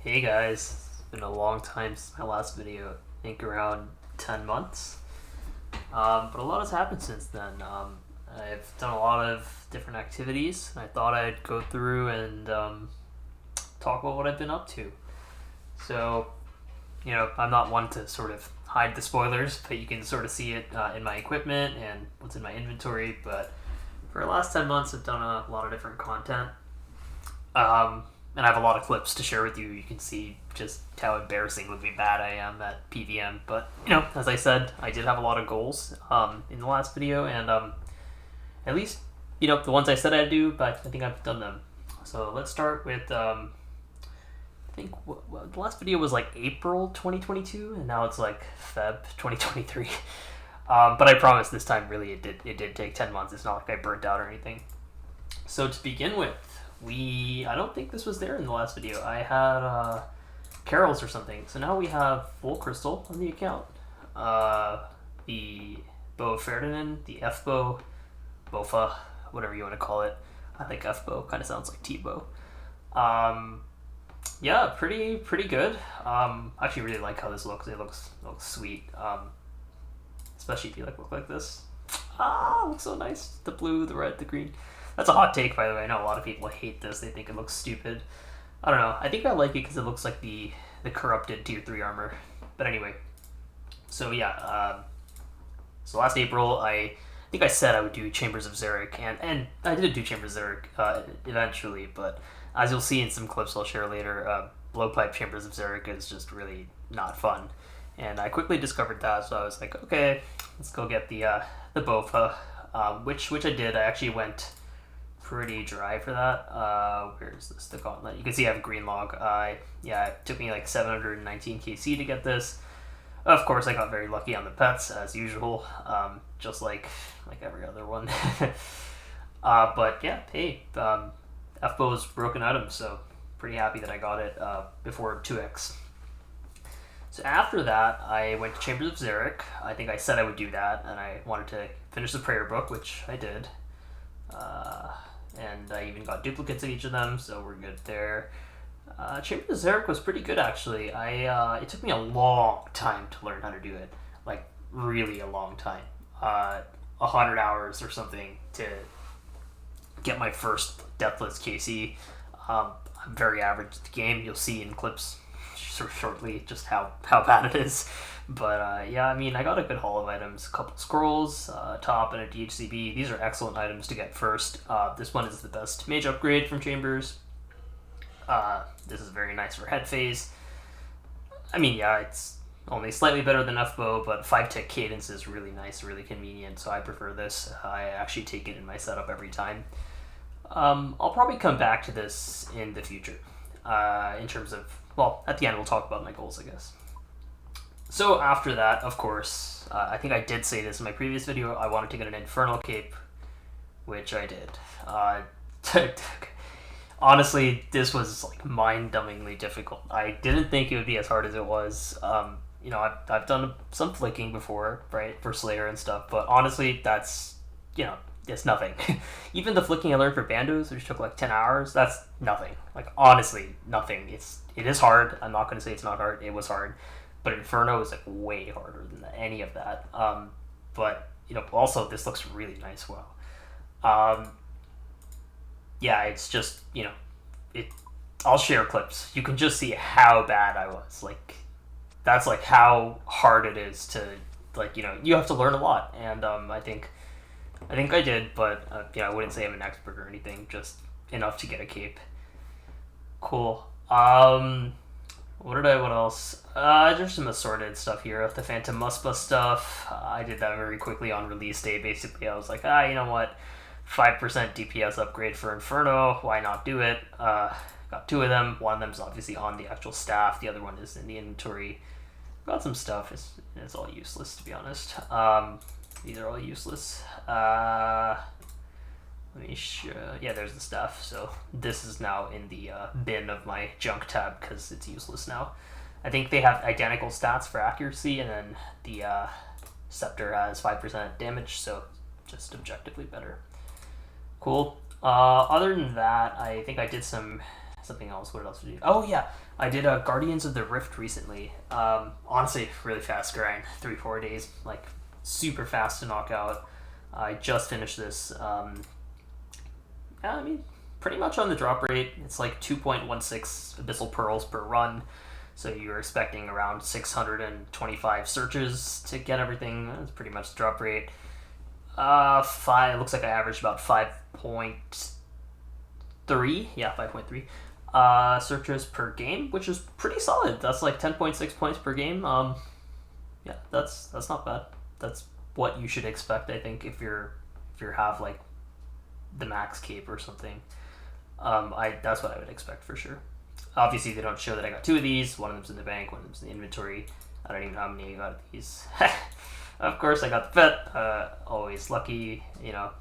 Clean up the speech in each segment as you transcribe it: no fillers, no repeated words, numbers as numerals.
Hey guys, it's been a long time since my last video, I think around 10 months. But a lot has happened since then. I've done a lot of different activities, and I thought I'd go through and talk about what I've been up to. So, I'm not one to sort of hide the spoilers, but you can sort of see it in my equipment and what's in my inventory. But for the last 10 months, I've done a lot of different content. And I have a lot of clips to share with you. You can see just how embarrassingly bad I am at PVM. But, as I said, I did have a lot of goals in the last video, and at least, the ones I said I'd do, but I think I've done them. So let's start with, I think the last video was like April 2022, and now it's like Feb 2023. But I promise this time, really, it did take 10 months. It's not like I burnt out or anything. So to begin with, I don't think this was there in the last video. I had carols or something. So now we have full crystal on the account. The bow of Ferdinand, the F bow, Bofa, whatever you want to call it. I think F bow kind of sounds like T bow. Yeah, pretty good. I actually really like how this looks. It looks sweet. Especially if you look like this. It looks so nice. The blue, the red, the green. That's a hot take, by the way. I know a lot of people hate this. They think it looks stupid. I don't know. I think I like it because it looks like the corrupted tier 3 armor. But anyway. So yeah. So last April, I think I said I would do Chambers of Xeric. And I did do Chambers of Xeric eventually. But as you'll see in some clips I'll share later, Blowpipe Chambers of Xeric is just really not fun. And I quickly discovered that. So I was like, okay, let's go get the Bofa. Which I did. I actually went pretty dry for that. Where's this? The gauntlet. You can see I have a green log. Yeah, it took me like 719 KC to get this. Of course, I got very lucky on the pets as usual, just like every other one. But yeah, hey, F-Bow's broken item, so pretty happy that I got it before 2x. So after that, I went to Chambers of Xeric. I think I said I would do that, and I wanted to finish the prayer book, which I did. And I even got duplicates of each of them, so we're good there. Chambers of Xeric was pretty good, actually. It took me a long time to learn how to do it. Like, really a long time. 100 hours or something to get my first Deathless KC. I'm very average at the game. You'll see in clips shortly just how bad it is. But yeah, I mean, I got a good haul of items. A couple scrolls, top, and a DHCB. These are excellent items to get first. This one is the best mage upgrade from Chambers. This is very nice for head phase. I mean, yeah, it's only slightly better than F-Bow, but 5-tick cadence is really nice, really convenient, so I prefer this. I actually take it in my setup every time. I'll probably come back to this in the future. In terms of, well, at the end we'll talk about my goals, I guess. So after that, of course, I think I did say this in my previous video, I wanted to get an Inferno cape, which I did. Honestly, this was like mind-numbingly difficult. I didn't think it would be as hard as it was. I've done some flicking before, right, for Slayer and stuff, but honestly, that's, it's nothing. Even the flicking I learned for Bandos, which took like 10 hours, that's nothing. Like, honestly, nothing. It is hard. I'm not going to say it's not hard. It was hard. But Inferno is like way harder than any of that. But also this looks really nice. Wow. Yeah, it's just I'll share clips. You can just see how bad I was. Like, that's like how hard it is to you have to learn a lot. And I think I did, but I wouldn't say I'm an expert or anything. Just enough to get a cape. Cool. What else? There's some assorted stuff here. The Phantom Muspa stuff. I did that very quickly on release day. Basically, I was like, you know what? 5% DPS upgrade for Inferno. Why not do it? Got 2 of them. One of them's obviously on the actual staff. The other one is in the inventory. Got some stuff. It's all useless, to be honest. These are all useless. Let me show. Yeah, there's the stuff. So this is now in the bin of my junk tab because it's useless now. I think they have identical stats for accuracy, and then the scepter has 5% damage, so just objectively better. Cool. Other than that, I think I did some something else. What else did you? Oh yeah, I did Guardians of the Rift recently. Honestly, really fast grind, 3-4 days, like super fast to knock out. I just finished this. Yeah, I mean, pretty much on the drop rate. It's like 2.16 abyssal pearls per run. So you're expecting around 625 searches to get everything. That's pretty much the drop rate. Five. Looks like I averaged about 5.3. Yeah, 5.3. Searches per game, which is pretty solid. That's like 10.6 points per game. Yeah, that's not bad. That's what you should expect, I think, if you have like the max cape or something. That's what I would expect for sure. Obviously, they don't show that I got 2 of these. One of them's in the bank, one of them's in the inventory. I don't even know how many I got of these. Of course, I got the pet. Always lucky, you know.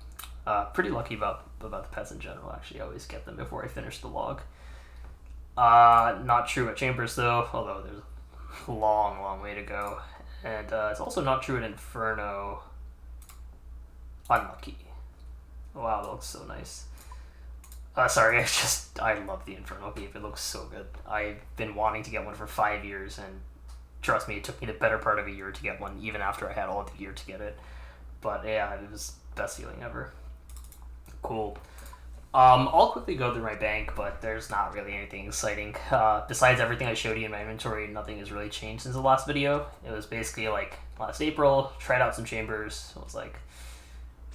Pretty lucky about the pets in general, actually. I always get them before I finish the log. Not true at Chambers, though, although there's a long way to go. And it's also not true at Inferno. Unlucky. Wow, that looks so nice. Sorry, I love the Inferno cape. It looks so good. I've been wanting to get one for 5 years, and trust me, it took me the better part of a year to get one, even after I had all the gear to get it. But yeah, it was the best feeling ever. Cool. I'll quickly go through my bank, but there's not really anything exciting. Besides everything I showed you in my inventory, nothing has really changed since the last video. It was basically like last April, tried out some chambers. I was like,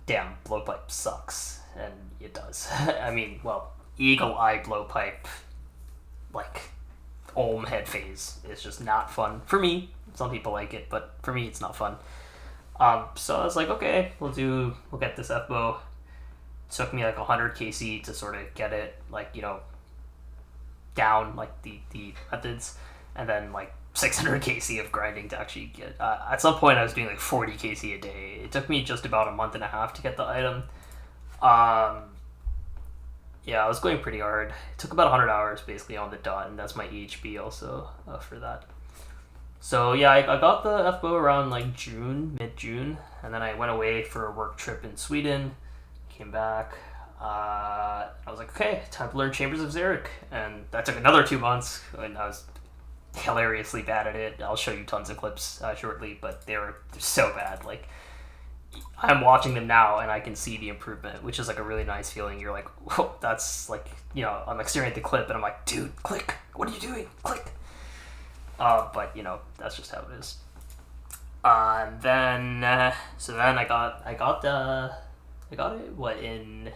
damn, blowpipe sucks. And it does. I mean, well, eagle eye blowpipe, like Olm head phase is just not fun for me. Some people like it, but for me, it's not fun. So I was like, okay, we'll get this F-bow. It took me like 100 KC to sort of get it, like, you know, down, like the methods, and then like 600 KC of grinding to actually get. At some point, I was doing like 40 KC a day. It took me just about a month and a half to get the item. Yeah, I was going pretty hard. It took about 100 hours basically on the dot, and that's my EHB also for that. So yeah, I got the F-bow around like mid-June, and then I went away for a work trip in Sweden, came back, I was like, okay, time to learn Chambers of Xeric, and that took another 2 months, and I was hilariously bad at it. I'll show you tons of clips shortly, but they're so bad, like, I'm watching them now and I can see the improvement, which is like a really nice feeling. You're like, whoa, that's like, you know, I'm like staring at the clip and I'm like, dude, click, what are you doing? Click. But you know, that's just how it is. And then, so then I got it, what, in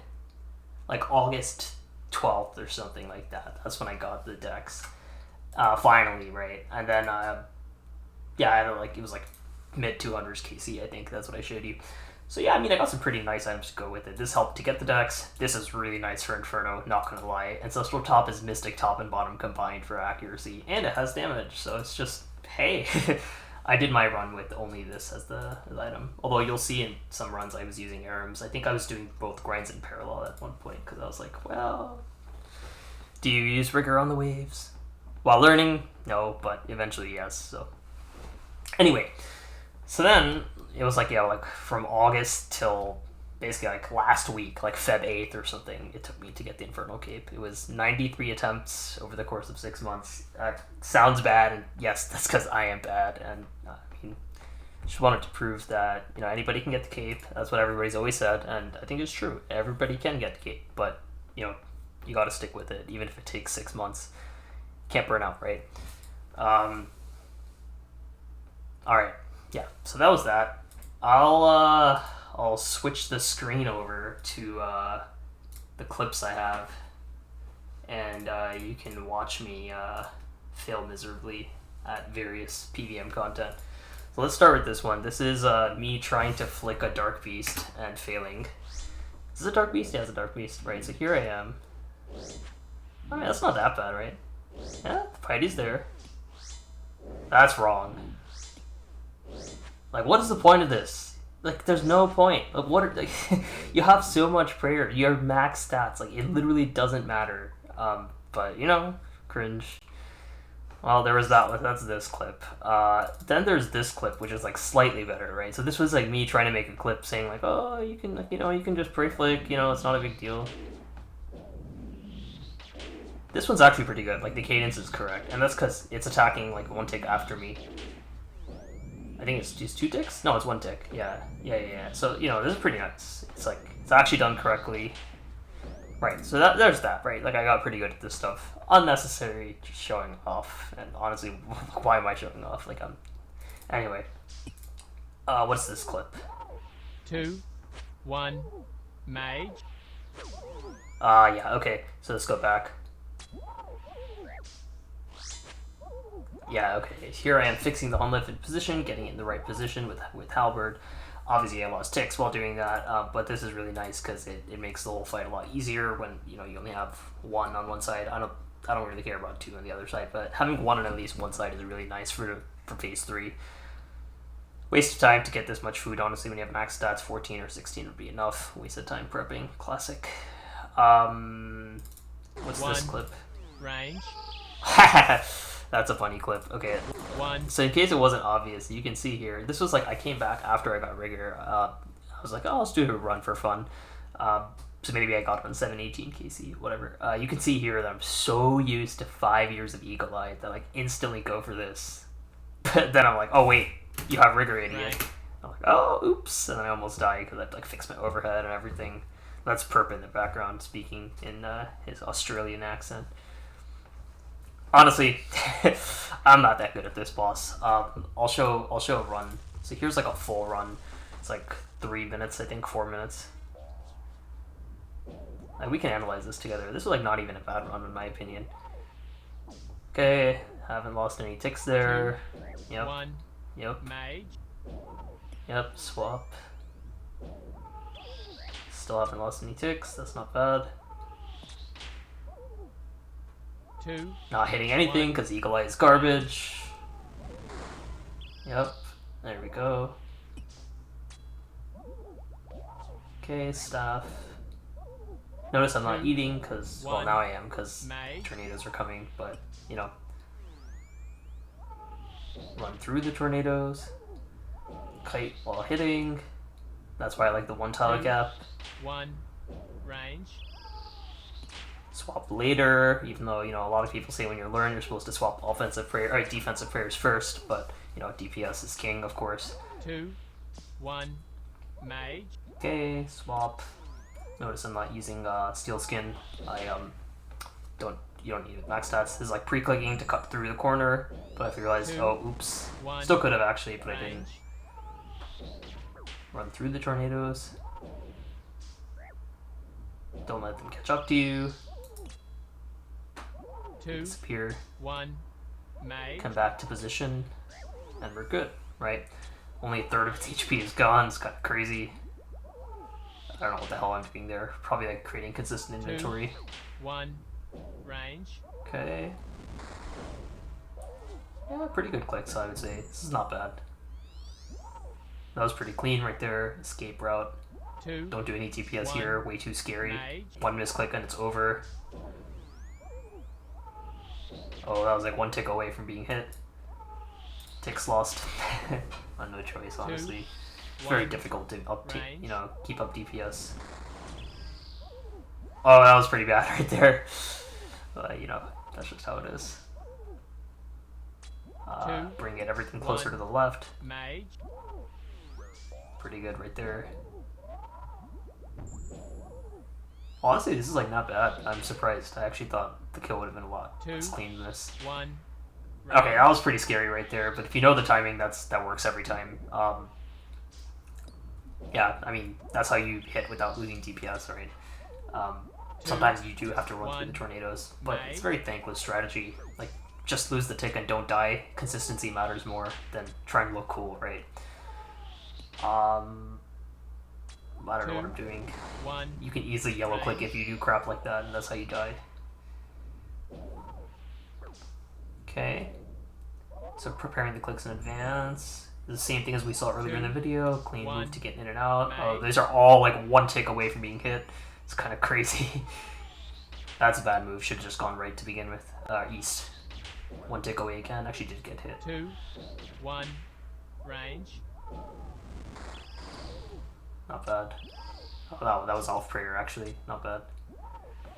like August 12th or something like that. That's when I got the decks. Finally, right? And then, yeah, I had like, it was like mid 200s KC, I think. That's what I showed you. So yeah, I mean, I got some pretty nice items to go with it. This helped to get the decks. This is really nice for Inferno, not gonna lie. Ancestral Top is Mystic Top and Bottom combined for accuracy, and it has damage, so it's just, hey. I did my run with only this as the item. Although you'll see in some runs I was using Arams. I think I was doing both grinds in parallel at one point, because I was like, well, do you use Rigor on the waves? While learning? No, but eventually yes, so. Anyway. So then, it was like, yeah, like from August till basically like last week, like Feb 8th or something, it took me to get the Inferno Cape. It was 93 attempts over the course of 6 months. Sounds bad, and yes, that's because I am bad, and I mean, just wanted to prove that, you know, anybody can get the Cape. That's what everybody's always said, and I think it's true. Everybody can get the Cape, but, you know, you gotta stick with it, even if it takes 6 months. Can't burn out, right? Alright. Yeah, so that was that. I'll switch the screen over to the clips I have, and you can watch me fail miserably at various PVM content. So let's start with this one. This is me trying to flick a Dark Beast and failing. Is this a Dark Beast? Yeah, it's a Dark Beast. Right, so here I am. I mean, that's not that bad, right? Yeah, the Piety's there. That's wrong. Like, what is the point of this? Like, there's no point. Like, what are, like, you have so much prayer. You have max stats. Like, it literally doesn't matter. But, you know, cringe. Well, there was that one. That's this clip. Then there's this clip, which is, like, slightly better, right? So this was, like, me trying to make a clip saying, like, oh, you can, you know, you can just pray flick. You know, it's not a big deal. This one's actually pretty good. Like the cadence is correct, and that's because it's attacking like one tick after me. I think it's just 2 ticks. No, it's 1 tick. Yeah. So you know, this is pretty nice. It's like it's actually done correctly. Right. So there's that. Right. Like I got pretty good at this stuff. Unnecessary showing off, and honestly, why am I showing off? Like I'm. Anyway. What's this clip? 2, 1, mage. Yeah. Okay. So let's go back. Yeah, okay. Here I am fixing the unlifted position, getting it in the right position with halberd. Obviously, I lost ticks while doing that, but this is really nice because it makes the whole fight a lot easier when you only have 1 on one side. I don't really care about 2 on the other side, but having 1 on at least one side is really nice for phase 3. Waste of time to get this much food. Honestly, when you have max stats, 14 or 16 would be enough. Waste of time prepping. Classic. What's this clip? Range. That's a funny clip. Okay. 1. So in case it wasn't obvious, you can see here. This was like I came back after I got rigor. I was like, oh, let's do a run for fun. So maybe I got on 718 KC, whatever. You can see here that I'm so used to 5 years of Eagle Eye that I like instantly go for this. But then I'm like, oh wait, you have rigor, idiot. Right. I'm like, oh, oops, and then I almost die because I had to like fix my overhead and everything. That's Perp in the background speaking in his Australian accent. Honestly, I'm not that good at this boss. I'll show a run. So here's like a full run. It's like 3 minutes, I think 4 minutes. Like we can analyze this together. This is like not even a bad run in my opinion. Okay, haven't lost any ticks there. 2, Yep. 1. Yep. Mage. Yep. Swap. Still haven't lost any ticks. That's not bad. 2. Not hitting anything because Eagle Eye is garbage. Yep. There we go. Okay, staff. Notice I'm not eating because, well, now I am because tornadoes are coming, but, you know. Run through the tornadoes. Kite while hitting. That's why I like the 1 tile gap. 1. Range. Swap later, even though, a lot of people say when you're learning you're supposed to swap defensive prayers first, but, DPS is king, of course. 2, 1. Mage. Okay, swap. Notice I'm not using steel skin. You don't need it. Max stats is like pre-clicking to cut through the corner, but I realized, oh, oops. Still could have actually, but I didn't. Run through the tornadoes. Don't let them catch up to you. 2, disappear. 1. Mage. Come back to position, and we're good, right? Only a third of its HP is gone. It's kind of crazy. I don't know what the hell I'm doing there. Probably like creating consistent inventory. 2, 1. Range. Okay. Yeah, pretty good clicks, I would say. This is not bad. That was pretty clean right there. Escape route. 2. Don't do any TPS here. Way too scary. Mage. 1 misclick and it's over. Oh, that was like 1 tick away from being hit. Ticks lost. No choice, honestly. Very difficult to keep up DPS. Oh, that was pretty bad right there. But, that's just how it is. Bring everything closer to the left. Mage. Pretty good right there. Honestly, this is like not bad. I'm surprised. I actually thought the kill would have been a lot less clean than this. 1. Okay, that was pretty scary right there. But if you know the timing, that works every time. Yeah, I mean that's how you hit without losing DPS, right? Sometimes you do have to run through the tornadoes, but it's very thankless strategy. Like, just lose the tick and don't die. Consistency matters more than trying to look cool, right? I don't know what I'm doing. 1. You can easily yellow click if you do crap like that, and that's how you die. Okay. So preparing the clicks in advance. The same thing as we saw earlier in the video. Clean move to get in and out. Oh, these are all like 1 tick away from being hit. It's kind of crazy. That's a bad move. Should have just gone right to begin with. East. 1 tick away again. Actually did get hit. 2, 1. Range. Not bad. Oh, that was Elf Prayer, actually. Not bad.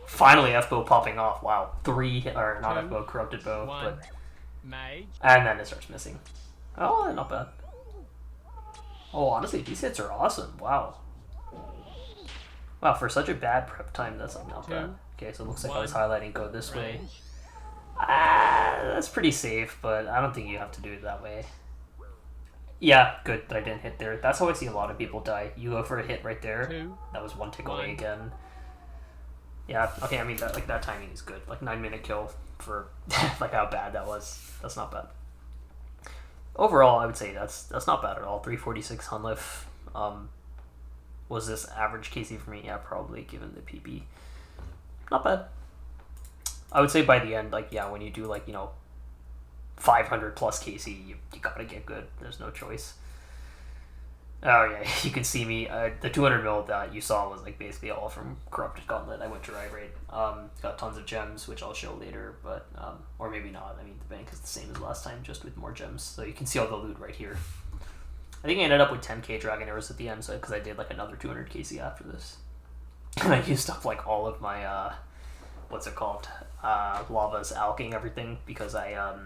Finally, F bow popping off. Wow, 3 or not F Two, bow, corrupted bow, 1, but mage, and then it starts missing. Oh, not bad. Oh, honestly, these hits are awesome. Wow. Wow, for such a bad prep time, that's like not bad. 2, Okay, so it looks like I was 1, highlighting go this way. range, That's pretty safe, but I don't think you have to do it that way. Yeah, good that I didn't hit there. That's how I see a lot of people die. You go for a hit right there. 2, That was 1 tick away 1. again. Yeah, okay, I mean, that timing is good. Like, 9-minute kill for, like, how bad that was. That's not bad. Overall, I would say that's not bad at all. 346 Hunliff. Was this average KC for me? Yeah, probably, given the PB. Not bad. I would say by the end, like, yeah, when you do, like, 500 plus KC, you gotta get good. There's no choice. Oh yeah, you can see me. The 200 mil that you saw was like basically all from Corrupted Gauntlet. I went dry rate. Got tons of gems, which I'll show later, but or maybe not. I mean, the bank is the same as last time, just with more gems. So you can see all the loot right here. I think I ended up with 10k Dragon Arrows at the end, so because I did like another 200 KC after this, and I used up like all of my what's it called, Lava's alking everything because I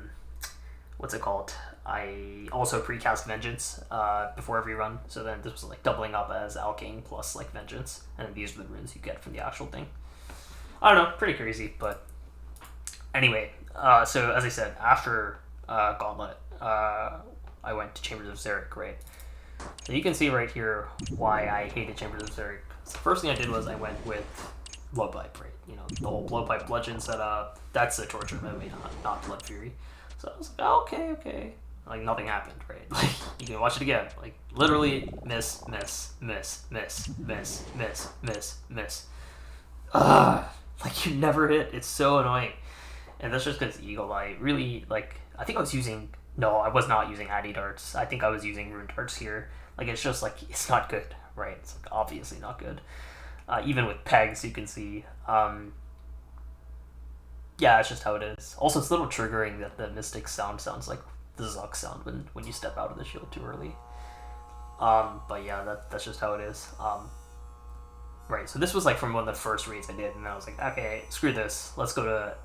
what's it called. I also precast Vengeance before every run, so then this was like doubling up as Alking plus like Vengeance, and then these are the runes you get from the actual thing. I don't know, pretty crazy, but anyway. So as I said, after Gauntlet, I went to Chambers of Xeric, right? So you can see right here why I hated Chambers of Xeric. So the first thing I did was I went with Blowpipe, right? The whole Blowpipe Bludgeon setup. That's the torture mode, not Blood Fury. So I was like, oh, okay. Like, nothing happened, right? Like, you can watch it again. Like, literally, miss. Like, you never hit. It's so annoying. And that's just because Eagle Eye really, like, I think I was using, no, I was not using Addy Darts. I think I was using Rune Darts here. Like, it's just, like, it's not good, right? It's, like, obviously not good. Even with pegs, you can see, yeah, it's just how it is. Also, it's a little triggering that the Mystic sound sounds like the Zuck sound when you step out of the shield too early. But yeah, that's just how it is. Right, so this was like from one of the first raids I did, and I was like, okay, screw this. Let's go to,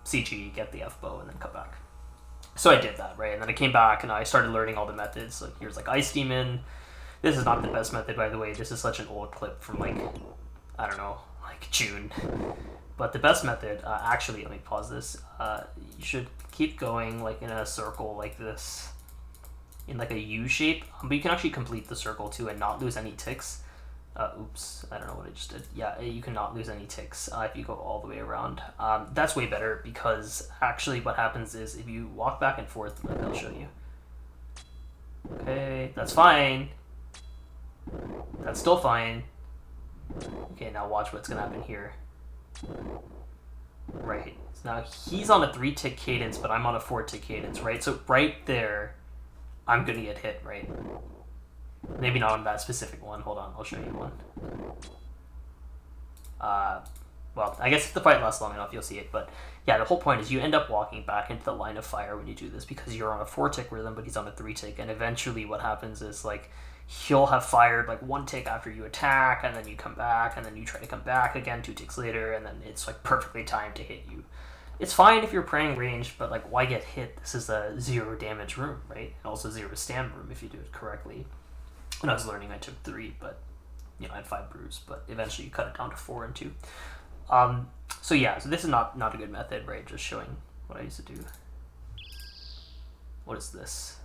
CG, get the F-bow, and then come back. So I did that, right? And then I came back, and I started learning all the methods. Like, here's, like, Ice Demon. This is not the best method, by the way. This is such an old clip from, like, I don't know, like June. But the best method, actually, let me pause this. You should keep going like in a circle like this, in like a U shape. But you can actually complete the circle too and not lose any ticks. Oops, I don't know what I just did. Yeah, you cannot lose any ticks if you go all the way around. That's way better because actually what happens is if you walk back and forth, like I'll show you. Okay, that's fine. That's still fine. Okay, now watch what's gonna happen here. Right. Now he's on a 3-tick cadence, but I'm on a 4-tick cadence, right? So right there, I'm gonna get hit, right? Maybe not on that specific one. Hold on, I'll show you one. Well, I guess if the fight lasts long enough, you'll see it. But yeah, the whole point is you end up walking back into the line of fire when you do this because you're on a 4-tick rhythm, but he's on a 3-tick, and eventually what happens is like he'll have fired like 1 tick after you attack, and then you come back, and then you try to come back again 2 ticks later, and then it's like perfectly timed to hit you. It's fine if you're praying range, but like why get hit? This is a 0 damage room, right? And also 0 stam room if you do it correctly. When I was learning, I took 3, but I had 5 brews, but eventually you cut it down to 4 and 2. So yeah, so this is not a good method, right? Just showing what I used to do. What is this?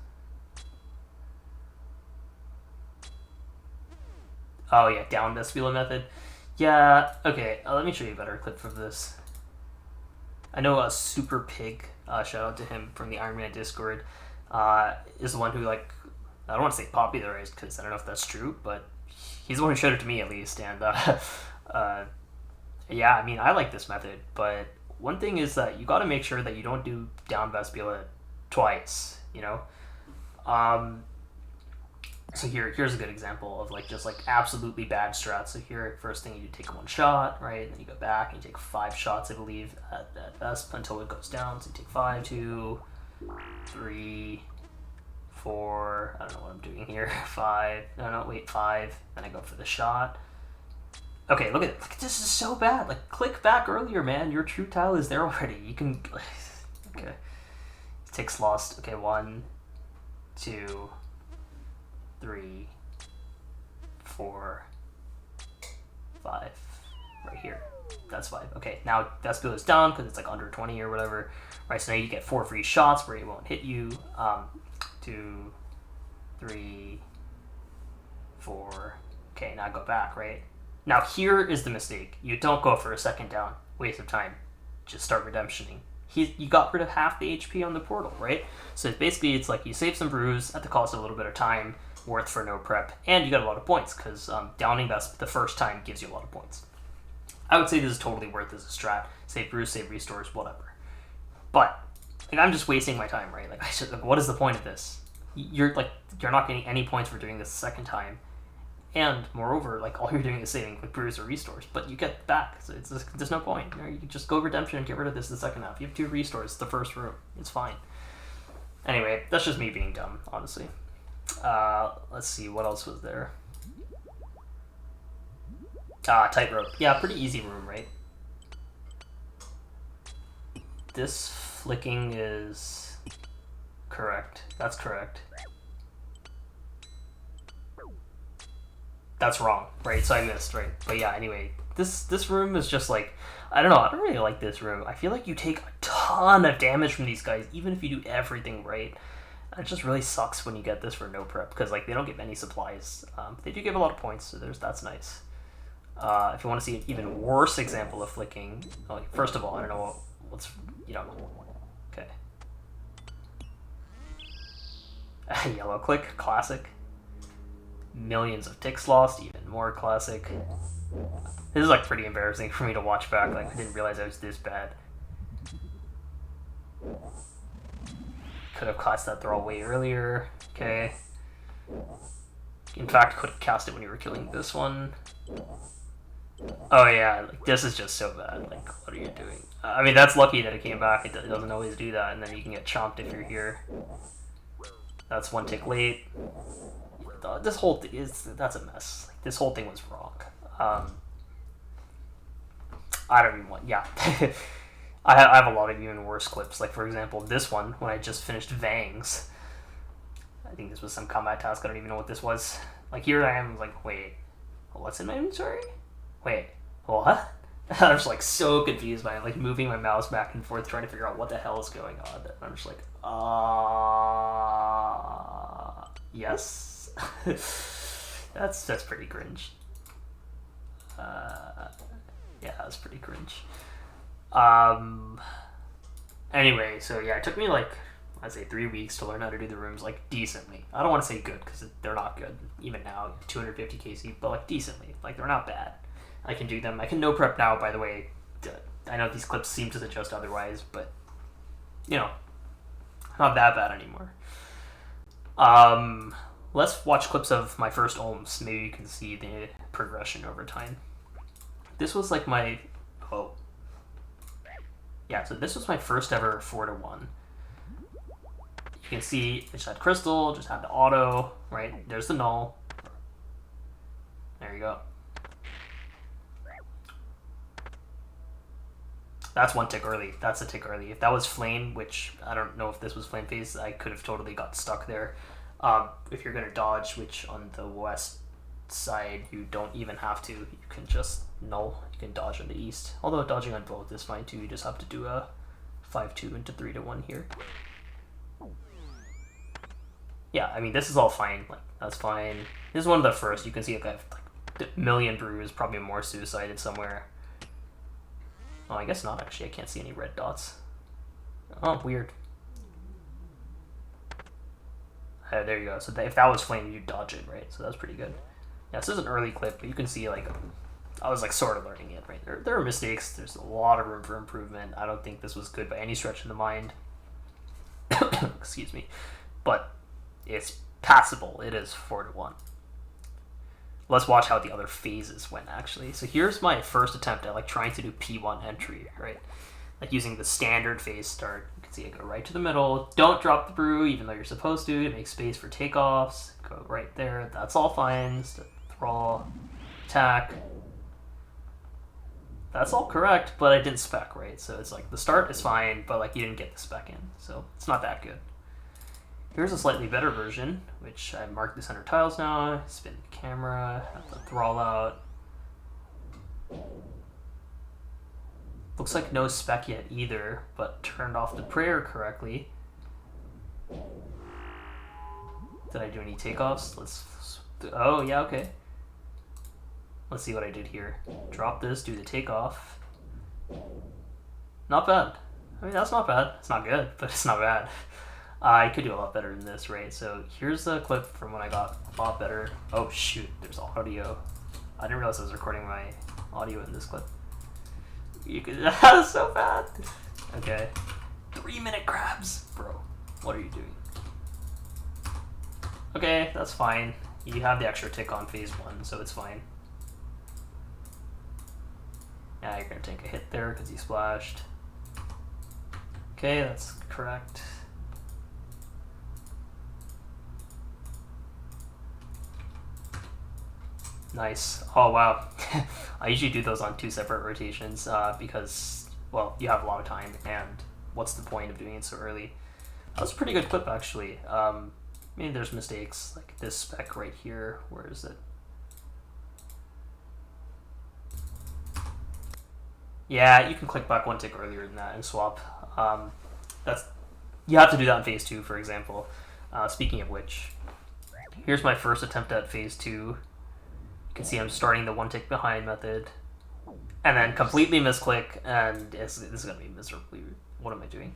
Oh yeah, down Vespula method. Yeah, okay, let me show you a better clip from this. I know Super Pig, shout out to him from the Iron Man Discord, is the one who, like, I don't want to say popularized because I don't know if that's true, but he's the one who showed it to me at least, and yeah, I mean, I like this method, but one thing is that you got to make sure that you don't do down Vespula twice, So here's a good example of like just like absolutely bad strats. So here, first thing you do, take 1 shot, right? Then you go back and you take 5 shots, I believe, at Vesp until it goes down. So you take 5, 2, 3, 4. I don't know what I'm doing here. 5. No, wait, 5. Then I go for the shot. Okay, look at this is so bad. Like, click back earlier, man. Your true tile is there already. You can. Okay. Ticks lost. Okay, 1, 2, 3, 4, 5. Right here. That's 5. Okay, now best bill is down because it's like under 20 or whatever. Right, so now you get 4 free shots where it won't hit you. 2, 3, 4. Okay, now go back, right? Now here is the mistake. You don't go for a second down. Waste of time. Just start redemptioning. You got rid of half the HP on the portal, right? So basically it's like you save some brews at the cost of a little bit of time, worth for no prep, and you got a lot of points because downing the first time gives you a lot of points. I would say this is totally worth as a strat. Save brews, save restores, whatever. But like, I'm just wasting my time, right? Like, what is the point of this? You're not getting any points for doing this the second time, and moreover, like all you're doing is saving like brews or restores, but you get back. So there's no point. You can just go redemption and get rid of this the second half. You have 2 restores the first room. It's fine. Anyway, that's just me being dumb, honestly. Let's see, what else was there? Tightrope. Yeah, pretty easy room, right? This flicking is correct. That's correct. That's wrong, right? So I missed, right? But yeah, anyway, this room is just like, I don't know, I don't really like this room. I feel like you take a ton of damage from these guys, even if you do everything right. It just really sucks when you get this for no prep, because like they don't give any supplies. They do give a lot of points, so that's nice. If you want to see an even worse example of flicking, first of all, I don't know what's, okay. Yellow click, classic. Millions of ticks lost, even more classic. This is like pretty embarrassing for me to watch back. Like, I didn't realize I was this bad. Could have cast that throw way earlier. Okay. In fact, could have cast it when you were killing this one. Oh yeah, like, this is just so bad. Like, what are you doing? I mean, that's lucky that it came back. It doesn't always do that, and then you can get chomped if you're here. That's 1 tick late. This whole thing that's a mess. Like, this whole thing was wrong. I don't even want. Yeah, I have a lot of even worse clips. Like, for example, this one when I just finished Vangs. I think this was some combat task. I don't even know what this was. Like, here I am. Like, wait, what's in my inventory? Wait, what? I'm just like so confused by it, like moving my mouse back and forth trying to figure out what the hell is going on. And I'm just like, yes. that's pretty cringe. Yeah, that's pretty cringe. Anyway, so yeah, it took me like, I'd say 3 weeks to learn how to do the rooms like decently. I don't want to say good because they're not good even now, 250 KC, but like decently. Like, they're not bad. I can do them. I can no prep now, by the way. I know these clips seem to suggest otherwise, but not that bad anymore. Let's watch clips of my first ohms. Maybe you can see the progression over time. This was like my so this was my first ever 4-1. You can see it just had crystal, just had the auto, right? There's the null. There you go. That's 1 tick early. That's a tick early. If that was flame, which I don't know if this was flame phase, I could have totally got stuck there. If you're going to dodge, which on the west side you don't even have to, you can just null. You can dodge on the east. Although dodging on both is fine too. You just have to do a 5-2 into 3-1 here. Yeah, I mean, this is all fine. Like, that's fine. This is one of the first. You can see like I have like a million brews, probably more suicided somewhere. Oh, I guess not, actually. I can't see any red dots. Oh, weird. There you go. So if that was flame, you'd dodge it, right? So that's pretty good. Yeah, this is an early clip, but you can see, like, I was, like, sort of learning it, right? There are mistakes. There's a lot of room for improvement. I don't think this was good by any stretch of the mind. Excuse me. But it's passable. It is 4-1. Let's watch how the other phases went, actually. So here's my first attempt at like trying to do P1 entry, right? Like using the standard phase start. You can see I go right to the middle. Don't drop the brew, even though you're supposed to make space for takeoffs. Go right there. That's all fine. Just throw, attack. That's all correct, but I didn't spec, right? So it's like the start is fine, but like you didn't get the spec in, so it's not that good. Here's a slightly better version, which I marked the center tiles now. Spin the camera, have the thrall out. Looks like no spec yet either, but turned off the prayer correctly. Did I do any takeoffs? Oh yeah, okay. Let's see what I did here. Drop this, do the takeoff. Not bad. I mean, that's not bad. It's not good, but it's not bad. I could do a lot better than this, right? So here's the clip from when I got a lot better. Oh shoot, there's audio. I didn't realize I was recording my audio in this clip. You could, that's so bad. Okay. 3-minute crabs. Bro, what are you doing? Okay, that's fine. You have the extra tick on phase 1, so it's fine. Yeah, you're gonna take a hit there because you splashed. Okay, that's correct. Nice. Oh wow. I usually do those on 2 separate rotations because, well, you have a lot of time, and what's the point of doing it so early? That was a pretty good clip, actually. I mean, there's mistakes, like this spec right here. Where is it? Yeah, you can click back 1 tick earlier than that and swap. You have to do that in phase 2, for example. Speaking of which, here's my first attempt at phase 2. You can see I'm starting the 1 tick behind method, and then completely misclick, and this is gonna be miserably. What am I doing?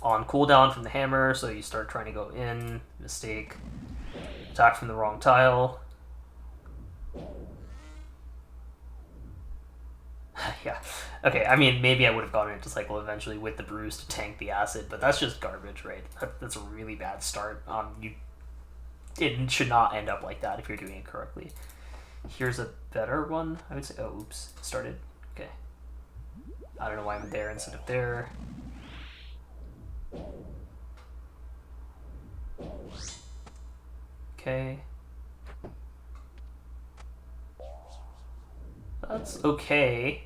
On cooldown from the hammer, so you start trying to go in, mistake, attack from the wrong tile. Yeah. Okay, I mean, maybe I would have gotten into cycle eventually with the brews to tank the acid, but that's just garbage, right? That's a really bad start. It should not end up like that if you're doing it correctly. Here's a better one, I would say. Oh, oops. It started. Okay. I don't know why I'm there instead of there. Okay. That's okay.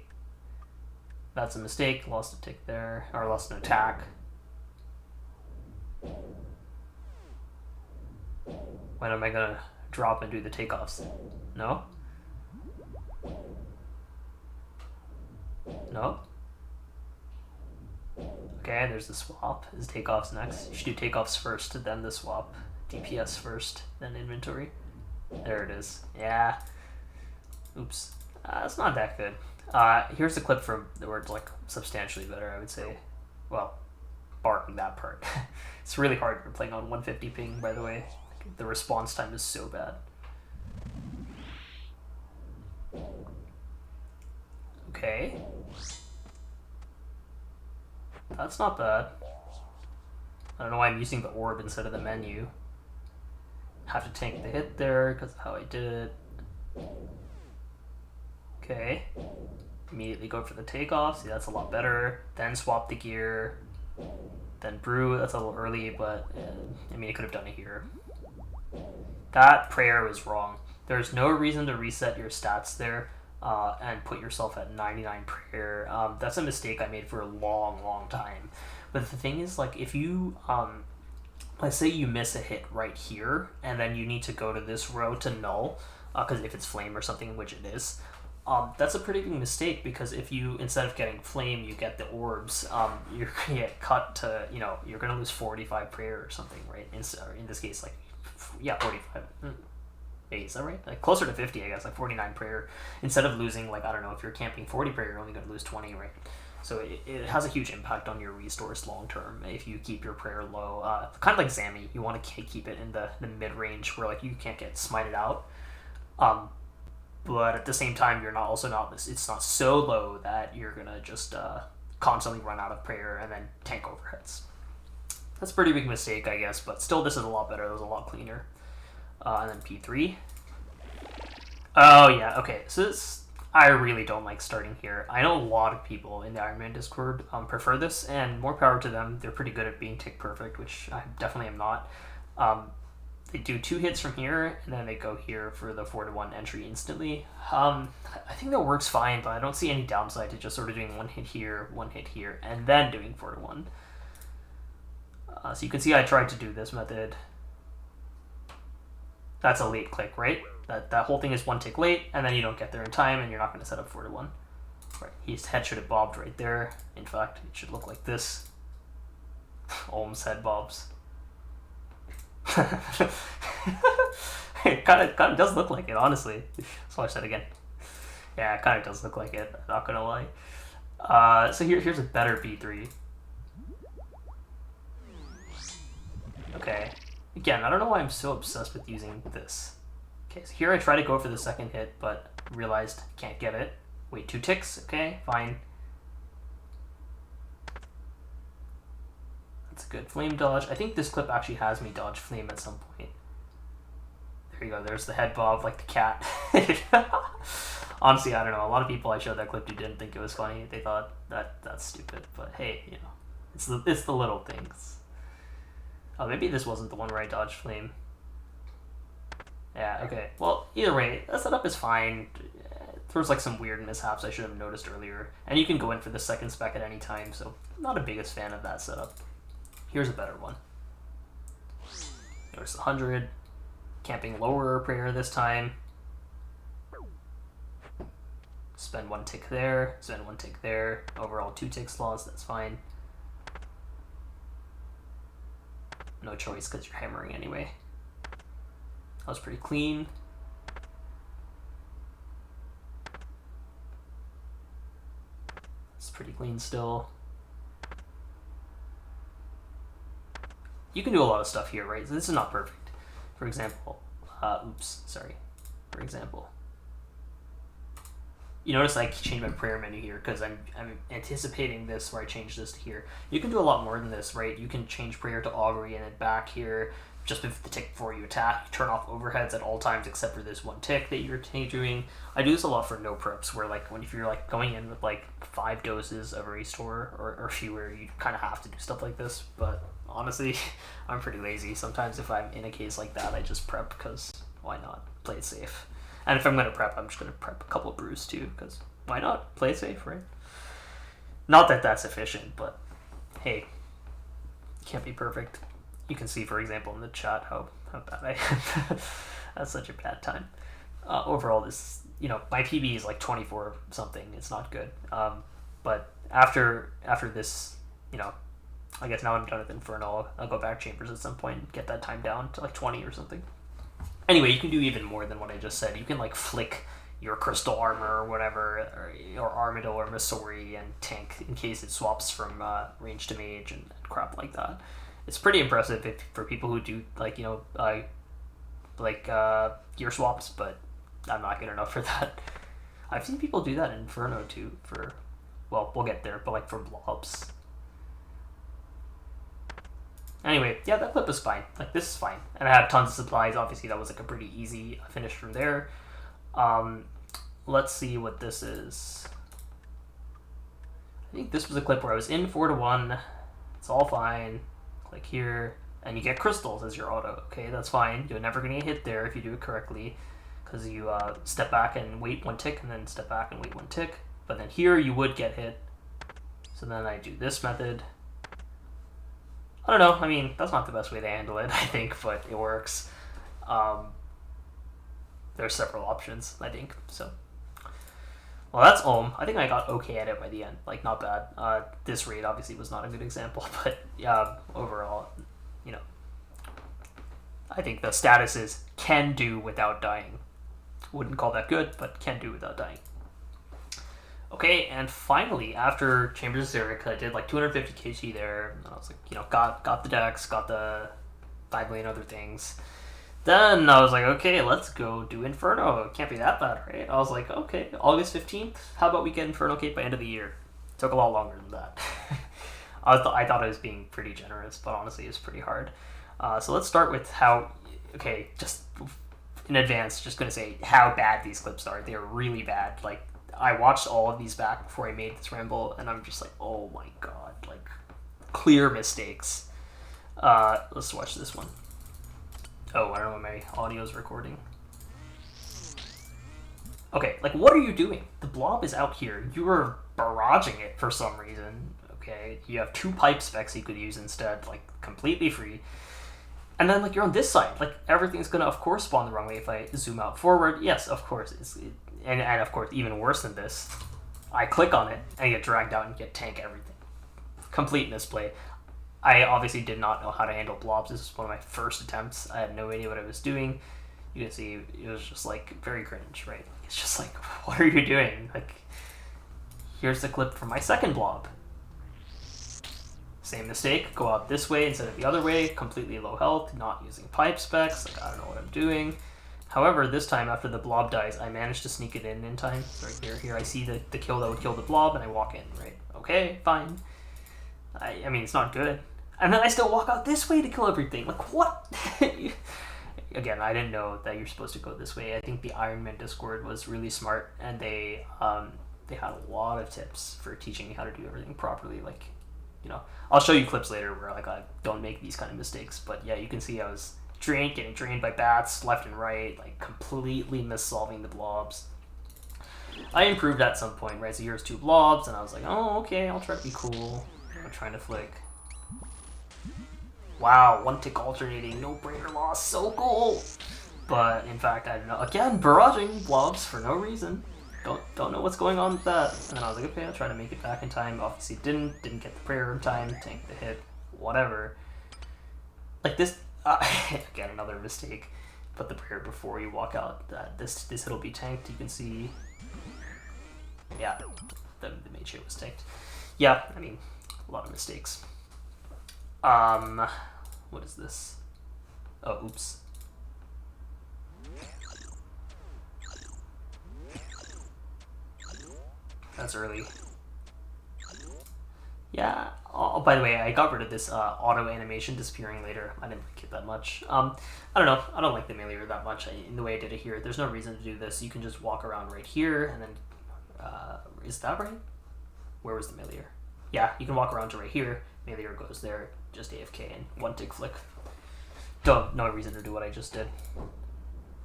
That's a mistake. Lost a tick there. Or lost an attack. When am I gonna drop and do the takeoffs? No? No? Okay, there's the swap. Is takeoffs next? You should do takeoffs first, then the swap. DPS first, then inventory. There it is. Yeah. Oops. It's not that good. Here's a clip from where it's like substantially better, I would say. Well, barring that part. It's really hard. We're playing on 150 ping, by the way. The response time is so bad. Okay. That's not bad. I don't know why I'm using the orb instead of the menu. Have to tank the hit there because of how I did it. Okay. Immediately go for the takeoff. See, that's a lot better. Then swap the gear. Then brew. That's a little early, but I mean, I could have done it here. That prayer was wrong. There's no reason to reset your stats there and put yourself at 99 prayer. That's a mistake I made for a long time. But the thing is, like, if you, let's say you miss a hit right here, and then you need to go to this row to null, because if it's flame or something, which it is, that's a pretty big mistake, because if you, instead of getting flame, you get the orbs, you're going to get cut to, you're going to lose 45 prayer or something, right? In this case, like, yeah, 45. Hey, is that right? Like, closer to 50, I guess, like 49 prayer. Instead of losing, like, I don't know, if you're camping 40 prayer, you're only going to lose 20, right? So it has a huge impact on your resource long term if you keep your prayer low. Kind of like Zami, you want to keep it in the mid-range where, like, you can't get smited out. But at the same time, it's not so low that you're going to just constantly run out of prayer and then tank overheads. That's a pretty big mistake, I guess, but still this is a lot better. It was a lot cleaner. And then P3. Oh, yeah, okay. So I really don't like starting here. I know a lot of people in the Iron Man Discord prefer this, and more power to them. They're pretty good at being tick perfect, which I definitely am not. they do 2 hits from here, and then they go here for the 4-1 entry instantly. I think that works fine, but I don't see any downside to just sort of doing 1 hit here, and then doing 4-1. So you can see I tried to do this method. That's a late click, right? That whole thing is 1 tick late, and then you don't get there in time, and you're not going to set up 4-1. Right, his head should have bobbed right there. In fact, it should look like this. Ohm's head bobs. It kind of does look like it, honestly. Let's watch that again. Yeah, it kind of does look like it, I'm not gonna lie. So here's a better B3. Okay. Again, I don't know why I'm so obsessed with using this. Okay, so here I try to go for the second hit, but realized can't get it. Wait, 2 ticks? Okay, fine. That's a good flame dodge. I think this clip actually has me dodge flame at some point. There you go, there's the head bob like the cat. Honestly, I don't know. A lot of people I showed that clip to didn't think it was funny. They thought that's stupid. But hey, you know, it's the little things. Oh, maybe this wasn't the one where I dodged flame. Yeah, okay. Well, either way, that setup is fine. There's like some weird mishaps I should have noticed earlier. And you can go in for the second spec at any time, so I'm not a biggest fan of that setup. Here's a better one. There's 100. Camping lower prayer this time. Spend 1 tick there, spend 1 tick there. Overall 2 tick slots, that's fine. No choice because you're hammering anyway. That was pretty clean. It's pretty clean still. You can do a lot of stuff here, right? So this is not perfect. For example, For example, you notice I changed my prayer menu here because I'm anticipating this where I change this to here. You can do a lot more than this, right? You can change prayer to augury and then back here just with the tick before you attack. You turn off overheads at all times except for this 1 tick that you're doing. I do this a lot for no preps where like if you're like going in with like 5 doses of a restore or fewer, you kind of have to do stuff like this. But honestly, I'm pretty lazy. Sometimes if I'm in a case like that, I just prep because why not? Play it safe. And if I'm going to prep, I'm just going to prep a couple of brews too, because why not? Play it safe, right? Not that that's efficient, but hey, it can't be perfect. You can see, for example, in the chat how bad I am. That's such a bad time. Overall, this, my PB is like 24 something. It's not good. But after this, I guess now I'm done with Inferno. I'll go back chambers at some point and get that time down to like 20 or something. Anyway, you can do even more than what I just said. You can like flick your crystal armor or whatever, or Armadillo or Masori and tank in case it swaps from range to mage and crap like that. It's pretty impressive for people who do like gear swaps, but I'm not good enough for that. I've seen people do that in Inferno too. We'll get there, but like for blobs. Anyway, yeah, that clip is fine. Like, this is fine. And I have tons of supplies. Obviously, that was like a pretty easy finish from there. Let's see what this is. I think this was a clip where I was in 4-1. It's all fine. Click here. And you get crystals as your auto. Okay, that's fine. You're never going to get hit there if you do it correctly. Because you step back and wait 1 tick, and then step back and wait 1 tick. But then here, you would get hit. So then I do this method. I don't know, I mean, that's not the best way to handle it, I think, but it works. There's several options, I think, so. Well, that's Ohm. I think I got okay at it by the end, like, not bad. This raid obviously was not a good example, but yeah, overall, I think the status is can do without dying. Wouldn't call that good, but can do without dying. Okay, and finally, after Chambers of Xeric, I did like 250 kg there. I was like, got the decks, got the 5 million other things. Then I was like, okay, let's go do Inferno. It can't be that bad, right? I was like, okay, August 15th, how about we get Inferno Cape by end of the year? It took a lot longer than that. I thought I was being pretty generous, but honestly, it's pretty hard. So let's start with just in advance, just going to say how bad these clips are. They're really bad. Like, I watched all of these back before I made this ramble, and I'm just like, oh my god, like, clear mistakes. Let's watch this one. Oh, I don't know when my audio's recording. Okay, like, what are you doing? The blob is out here. You are barraging it for some reason. Okay, you have 2 pipe specs you could use instead, like, completely free. And then, like, you're on this side. Like, everything's gonna, of course, spawn the wrong way if I zoom out forward. Yes, of course. And of course, even worse than this, I click on it and get dragged out and get tank everything. Complete misplay. I obviously did not know how to handle blobs. This was one of my first attempts. I had no idea what I was doing. You can see it was just like very cringe, right? It's just like, what are you doing? Like, here's the clip from my second blob. Same mistake, go out this way instead of the other way, completely low health, not using pipe specs, like I don't know what I'm doing. However, this time after the blob dies, I managed to sneak it in time. Right here I see the kill that would kill the blob and I walk in, right? Okay, fine. I mean, it's not good. And then I still walk out this way to kill everything. Like, what? Again, I didn't know that you're supposed to go this way. I think the Iron Man Discord was really smart, and they had a lot of tips for teaching you how to do everything properly. Like, you know, I'll show you clips later where like I don't make these kind of mistakes. But yeah, you can see I was getting drained by bats left and right, like completely mis-solving the blobs. I improved at some point, right? So here's 2 blobs, and I was like, oh, okay, I'll try to be cool. I'm trying to flick. Wow, 1 tick alternating, no brainer loss, so cool. But in fact, I don't know. Again, barraging blobs for no reason. Don't know what's going on with that. And then I was like, okay, I'll try to make it back in time. Obviously didn't get the prayer in time, tank the hit, whatever. Like this, again, another mistake. Put the prayer before you walk out. This hit will be tanked. You can see, yeah, the mage hit was tanked. Yeah, I mean, a lot of mistakes. What is this? Oh, oops. That's early. Yeah. Oh, by the way, I got rid of this auto animation disappearing later. I didn't like it that much. I don't know. I don't like the melee that much in the way I did it here. There's no reason to do this. You can just walk around right here, and then is that right? Where was the melee? Yeah, you can walk around to right here. Melee goes there. Just AFK and 1 tick flick. No reason to do what I just did.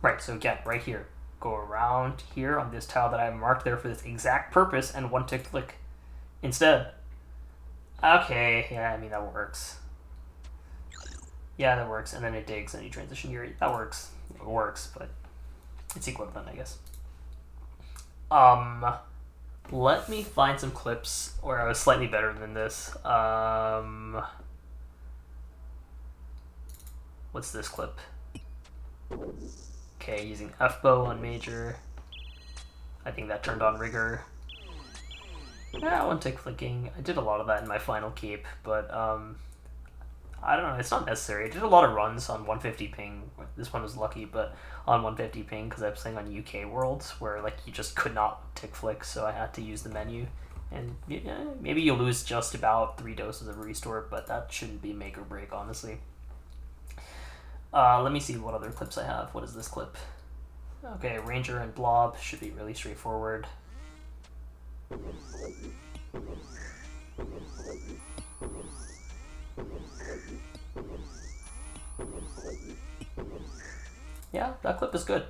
Right, so again, right here. Go around here on this tile that I marked there for this exact purpose and 1 tick flick instead. Okay, yeah, I mean, that works. Yeah, that works. And then it digs and you transition here. That works. It works, but it's equivalent, I guess. Let me find some clips where I was slightly better than this. What's this clip? Okay, using F-bow on major. I think that turned on rigor. Yeah, 1 tick flicking. I did a lot of that in my final cape, but I don't know, it's not necessary. I did a lot of runs on 150 ping. This one was lucky, but on 150 ping because I was playing on UK Worlds where like you just could not tick flick, so I had to use the menu. And yeah, maybe you lose just about 3 doses of restore, but that shouldn't be make or break, honestly. Let me see what other clips I have. What is this clip? Okay, Ranger and Blob should be really straightforward. Yeah, that clip is good.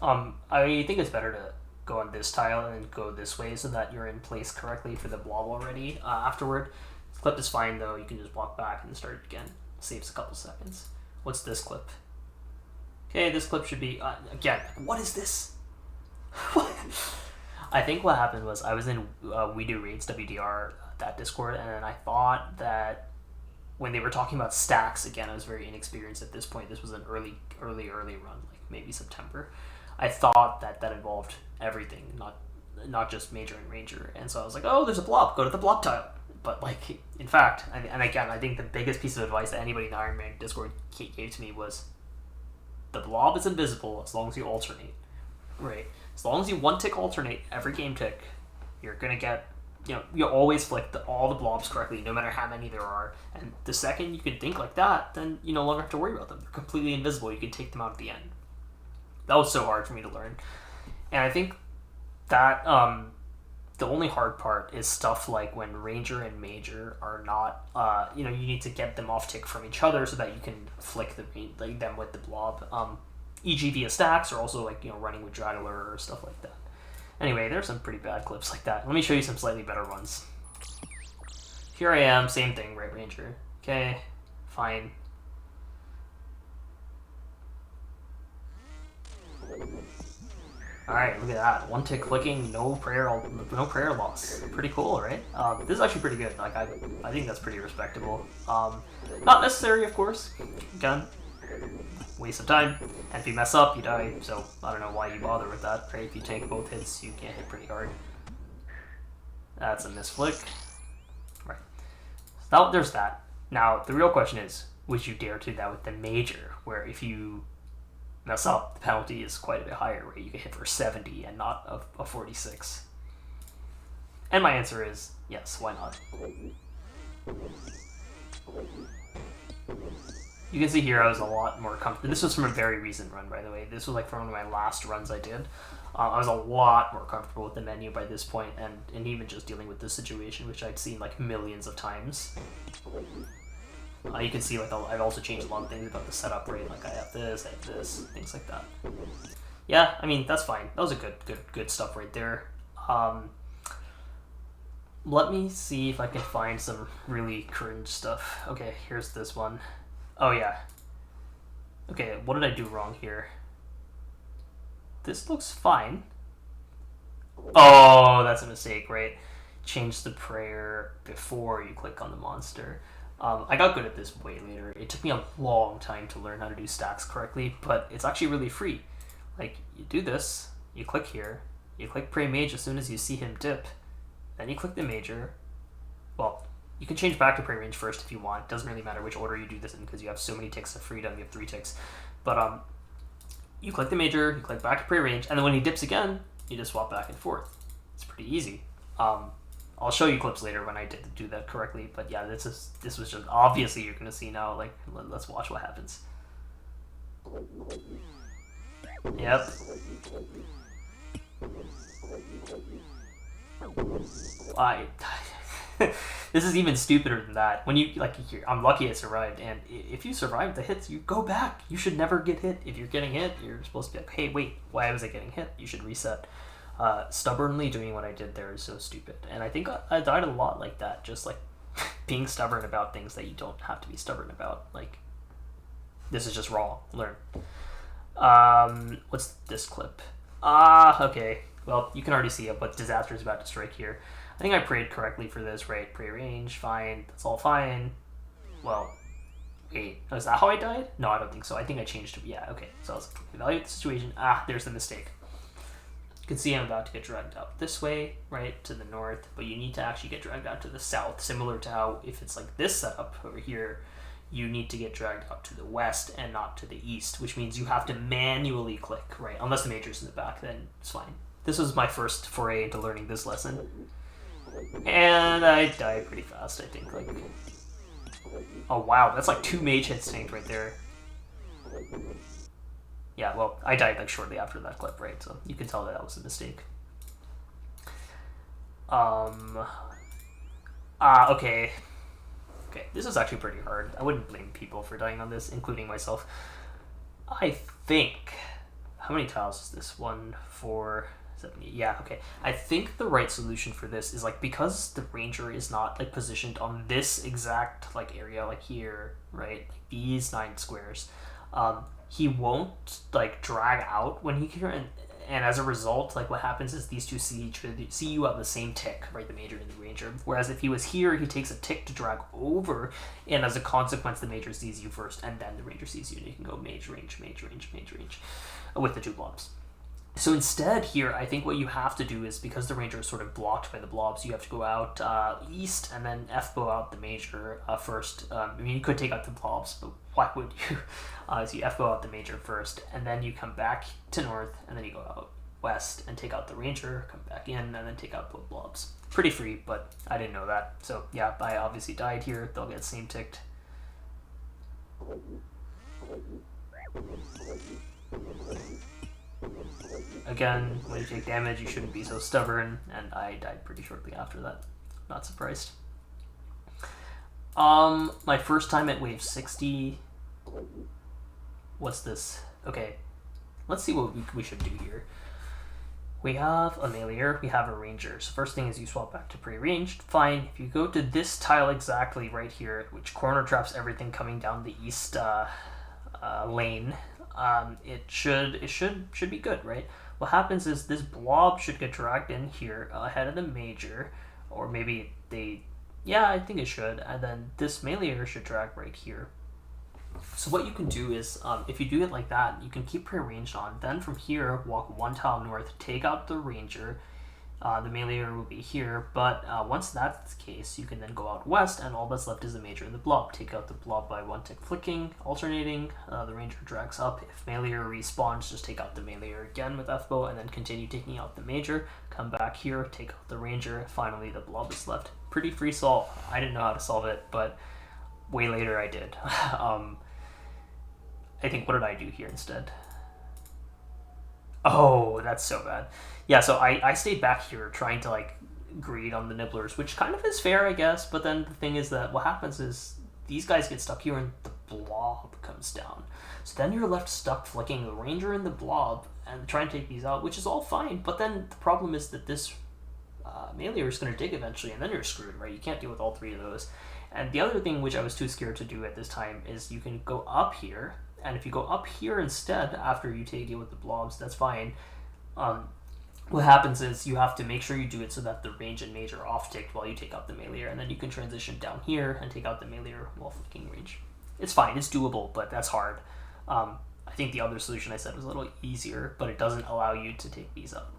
I think it's better to go on this tile and go this way so that you're in place correctly for the blob already. Afterward, this clip is fine though. You can just walk back and start again. Saves a couple seconds. What's this clip? Okay, this clip should be, again, what is this? I think what happened was I was in We Do Raids WDR, that Discord, and I thought that when they were talking about stacks, again, I was very inexperienced at this point. This was an early run, like maybe September. I thought that involved everything, not just Major and Ranger. And so I was like, oh, there's a blob, go to the blob tile. But like, in fact, and again, I think the biggest piece of advice that anybody in the Iron Man Discord gave to me was the blob is invisible as long as you alternate. Right. As long as you 1 tick alternate every game tick, you're gonna get, you always flick all the blobs correctly, no matter how many there are. And the second you can think like that, then you no longer have to worry about them. They're completely invisible. You can take them out at the end. That was so hard for me to learn. And I think that the only hard part is stuff like when Ranger and Major are not, you need to get them off tick from each other so that you can flick them with the blob. E.g. via stacks, or also like running with Draggler or stuff like that. Anyway, there's some pretty bad clips like that. Let me show you some slightly better ones. Here I am, same thing, right, Ranger. Okay, fine. Alright, look at that. One tick clicking, no prayer loss. Pretty cool, right? This is actually pretty good. Like I think that's pretty respectable. Not necessary, of course. Again, waste of time. And if you mess up, you die. So I don't know why you bother with that, right? If you take both hits, you can't hit pretty hard. That's a misflick. Right. So there's that. Now, the real question is, would you dare to do that with the Major, where if you mess up, the penalty is quite a bit higher, right? You can hit for 70 and not a 46. And my answer is yes, why not? You can see here I was a lot more comfortable. This was from a very recent run, by the way. This was like from one of my last runs I did. I was a lot more comfortable with the menu by this point, and even just dealing with this situation, which I'd seen like millions of times. You can see like I've also changed a lot of things about the setup, right? Like I have this, things like that. Yeah, I mean that's fine. That was a good stuff right there. Let me see if I can find some really cringe stuff. Okay, here's this one. Oh yeah. Okay, what did I do wrong here? This looks fine. Oh, that's a mistake, right? Change the prayer before you click on the monster. I got good at this way later. It took me a long time to learn how to do stacks correctly, but it's actually really free. Like, you do this, you click here, you click Pray Mage as soon as you see him dip, then you click the Major. Well, you can change back to Pray Range first if you want. It doesn't really matter which order you do this in because you have so many ticks of freedom, you have 3 ticks. But you click the Major, you click back to Pray Range, and then when he dips again, you just swap back and forth. It's pretty easy. I'll show you clips later when I did do that correctly, but yeah, this was just obviously you're gonna see now. Like, let's watch what happens. Yep. This is even stupider than that. When you I'm lucky I survived, and if you survive the hits, you go back. You should never get hit. If you're getting hit, you're supposed to be like, hey, wait, why was I getting hit? You should reset. Stubbornly doing what I did there is so stupid, and I think I died a lot like that, just like being stubborn about things that you don't have to be stubborn about. Like, this is just wrong. Learn. What's this clip? Okay. Well, you can already see what disaster is about to strike here. I think I prayed correctly for this, right? Pray range, fine. That's all fine. Well, wait, is that how I died? No, I don't think so. I think I changed it. Yeah, okay. So I was like, evaluate the situation. There's the mistake. You can see I'm about to get dragged out this way, right, to the north, but you need to actually get dragged out to the south, similar to how if it's like this setup over here, you need to get dragged out to the west and not to the east, which means you have to manually click, right? Unless the Major's in the back, then it's fine. This was my first foray into learning this lesson. And I died pretty fast, I think. Like, oh wow, that's like 2 mage hits tanked right there. Yeah, well, I died like shortly after that clip, right? So you can tell that was a mistake. Okay. Okay, this is actually pretty hard. I wouldn't blame people for dying on this, including myself. I think... How many tiles is this? 1, 4, 7, 8. Yeah, okay. I think the right solution for this is, like, because the Ranger is not, like, positioned on this exact, like, area, like here, right? Like, these 9 squares. He won't, like, drag out when he can... And as a result, like, what happens is these two see you at the same tick, right? The Major and the Ranger. Whereas if he was here, he takes a tick to drag over, and as a consequence, the Major sees you first, and then the Ranger sees you, and you can go mage, range, mage, range, mage, range, with the 2 blobs. So instead here, I think what you have to do is, because the Ranger is sort of blocked by the blobs, you have to go out east, and then F-bow out the Major first. I mean, you could take out the blobs, but why would you? So you F-bow out the Major first, and then you come back to north, and then you go out west and take out the Ranger, come back in, and then take out both blobs. Pretty free, but I didn't know that. So yeah, I obviously died here. They'll get same ticked. Again, when you take damage, you shouldn't be so stubborn, and I died pretty shortly after that. Not surprised. My first time at wave 60. What's this? Okay, let's see what we should do here. We have a melee, we have a ranger. So first thing is you swap back to pre-ranged. Fine. If you go to this tile exactly right here, which corner traps everything coming down the east lane, it should be good, right? What happens is this blob should get dragged in here ahead of the major, or maybe yeah, I think it should, and then this melee should drag right here. So what you can do is, if you do it like that, you can keep pre-ranged on. Then from here, walk one tile north, take out the ranger. The melee will be here, but once that's the case, you can then go out west, and all that's left is the major and the blob. Take out the blob by one tick flicking, alternating. The ranger drags up. If melee respawns, just take out the melee again with F-bow, and then continue taking out the major. Come back here, take out the ranger. Finally, the blob is left. Pretty free solve. I didn't know how to solve it, but way later I did. I think, what did I do here instead? Oh, that's so bad. Yeah, so I stayed back here trying to like greed on the nibblers, which kind of is fair, I guess, but then the thing is that what happens is these guys get stuck here and the blob comes down. So then you're left stuck flicking the ranger and the blob and trying to take these out, which is all fine, but then the problem is that this melee is going to dig eventually, and then you're screwed, right? You can't deal with all three of those. And the other thing, which I was too scared to do at this time, is you can go up here, and if you go up here instead after you deal with the blobs, that's fine. What happens is you have to make sure you do it so that the range and major are off-ticked while you take out the melee, and then you can transition down here and take out the melee while flicking range. It's fine, it's doable, but that's hard. I think the other solution I said was a little easier, but it doesn't allow you to take these up.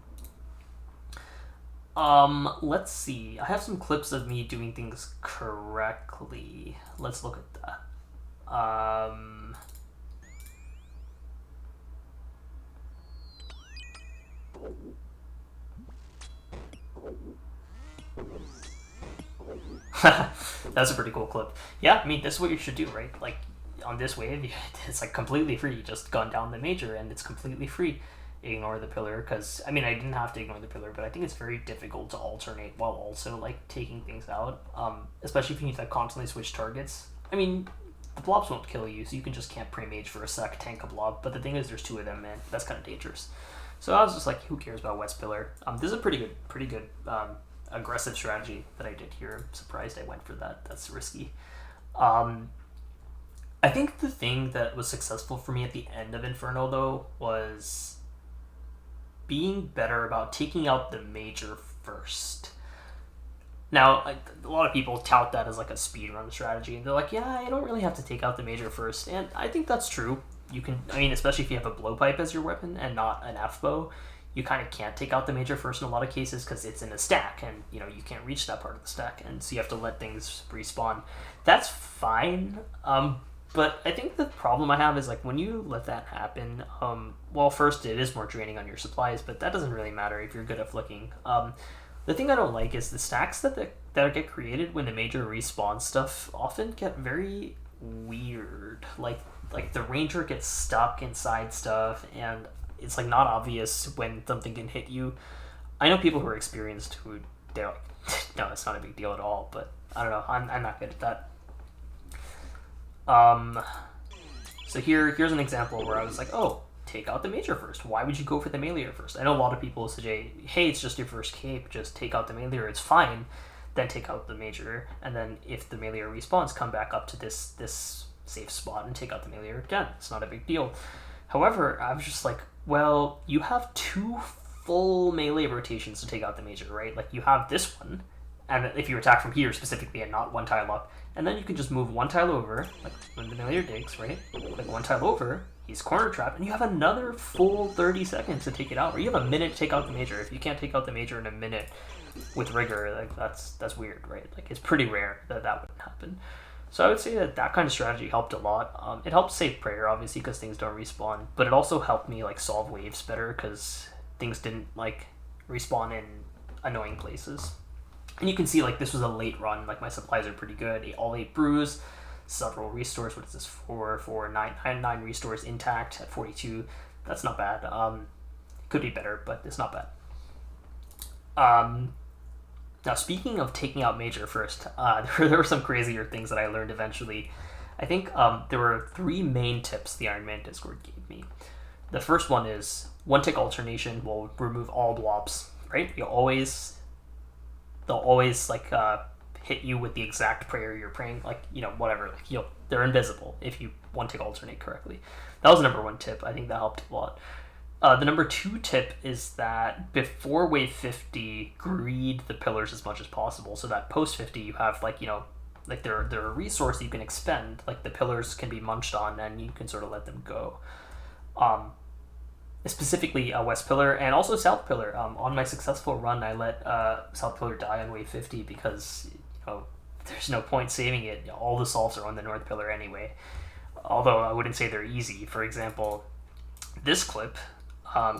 Let's see. I have some clips of me doing things correctly. Let's look at that. That's a pretty cool clip. Yeah, I mean, this is what you should do, right? Like, on this wave, it's like completely free. You just gun down the major, and it's completely free. Ignore the pillar, because I mean, I didn't have to ignore the pillar, but I think it's very difficult to alternate while also like taking things out, especially if you need to constantly switch targets. I mean, the blobs won't kill you, so you can just camp pre-mage for a sec, tank a blob, but the thing is there's two of them, and that's kind of dangerous. So I was just like, who cares about West pillar? This is a pretty good aggressive strategy that I did here. I'm surprised I went for that. That's risky. I think the thing that was successful for me at the end of Inferno, though, was being better about taking out the major first. Now, a lot of people tout that as like a speedrun strategy, and they're like, yeah, I don't really have to take out the major first, and I think that's true. You can, I mean, especially if you have a blowpipe as your weapon and not an F-bow, you kind of can't take out the major first in a lot of cases because it's in a stack, and you know you can't reach that part of the stack, and so you have to let things respawn. That's fine, but I think the problem I have is like when you let that happen, well, first it is more draining on your supplies, but that doesn't really matter if you're good at flicking. The thing I don't like is the stacks that get created when the major respawns stuff often get very weird. Like the ranger gets stuck inside stuff, and it's like not obvious when something can hit you. I know people who are experienced who they're like, no, it's not a big deal at all, but I don't know. I'm not good at that. So here's an example where I was like, oh, take out the major first. Why would you go for the melee first? I know a lot of people say, hey, it's just your first cape, just take out the melee, it's fine. Then take out the major, and then if the melee respawns, come back up to this safe spot and take out the melee again. It's not a big deal. However, I was just like, well, you have two full melee rotations to take out the major, right? Like, you have this one, and if you attack from here specifically and not one tile up, and then you can just move one tile over, like when the melee digs, right? Like one tile over, he's corner trapped, and you have another full 30 seconds to take it out, or you have a minute to take out the major. If you can't take out the major in a minute with rigor, like that's weird, right? Like, it's pretty rare that wouldn't happen. So I would say that kind of strategy helped a lot. It helped save prayer, obviously, because things don't respawn, but it also helped me like solve waves better because things didn't like respawn in annoying places. And you can see like this was a late run. Like, my supplies are pretty good. All 8 brews, several restores. What is this? 9 restores intact at 42. That's not bad. Could be better, but it's not bad. Now, speaking of taking out major first, there were some crazier things that I learned eventually. I think there were 3 main tips the Iron Man Discord gave me. The first one is one tick alternation will remove all blobs, right? They'll always like hit you with the exact prayer you're praying, like, you know, whatever. Like, they're invisible if you one tick alternate correctly. That was the number 1 tip. I think that helped a lot. The number 2 tip is that before wave 50, greed the pillars as much as possible, so that post 50 you have, like, you know, like they're a resource you can expend. Like, the pillars can be munched on and you can sort of let them go. Specifically West Pillar and also South Pillar. On my successful run, I let South Pillar die on wave 50 because, you know, there's no point saving it. All the solves are on the North Pillar anyway. Although I wouldn't say they're easy. For example, this clip,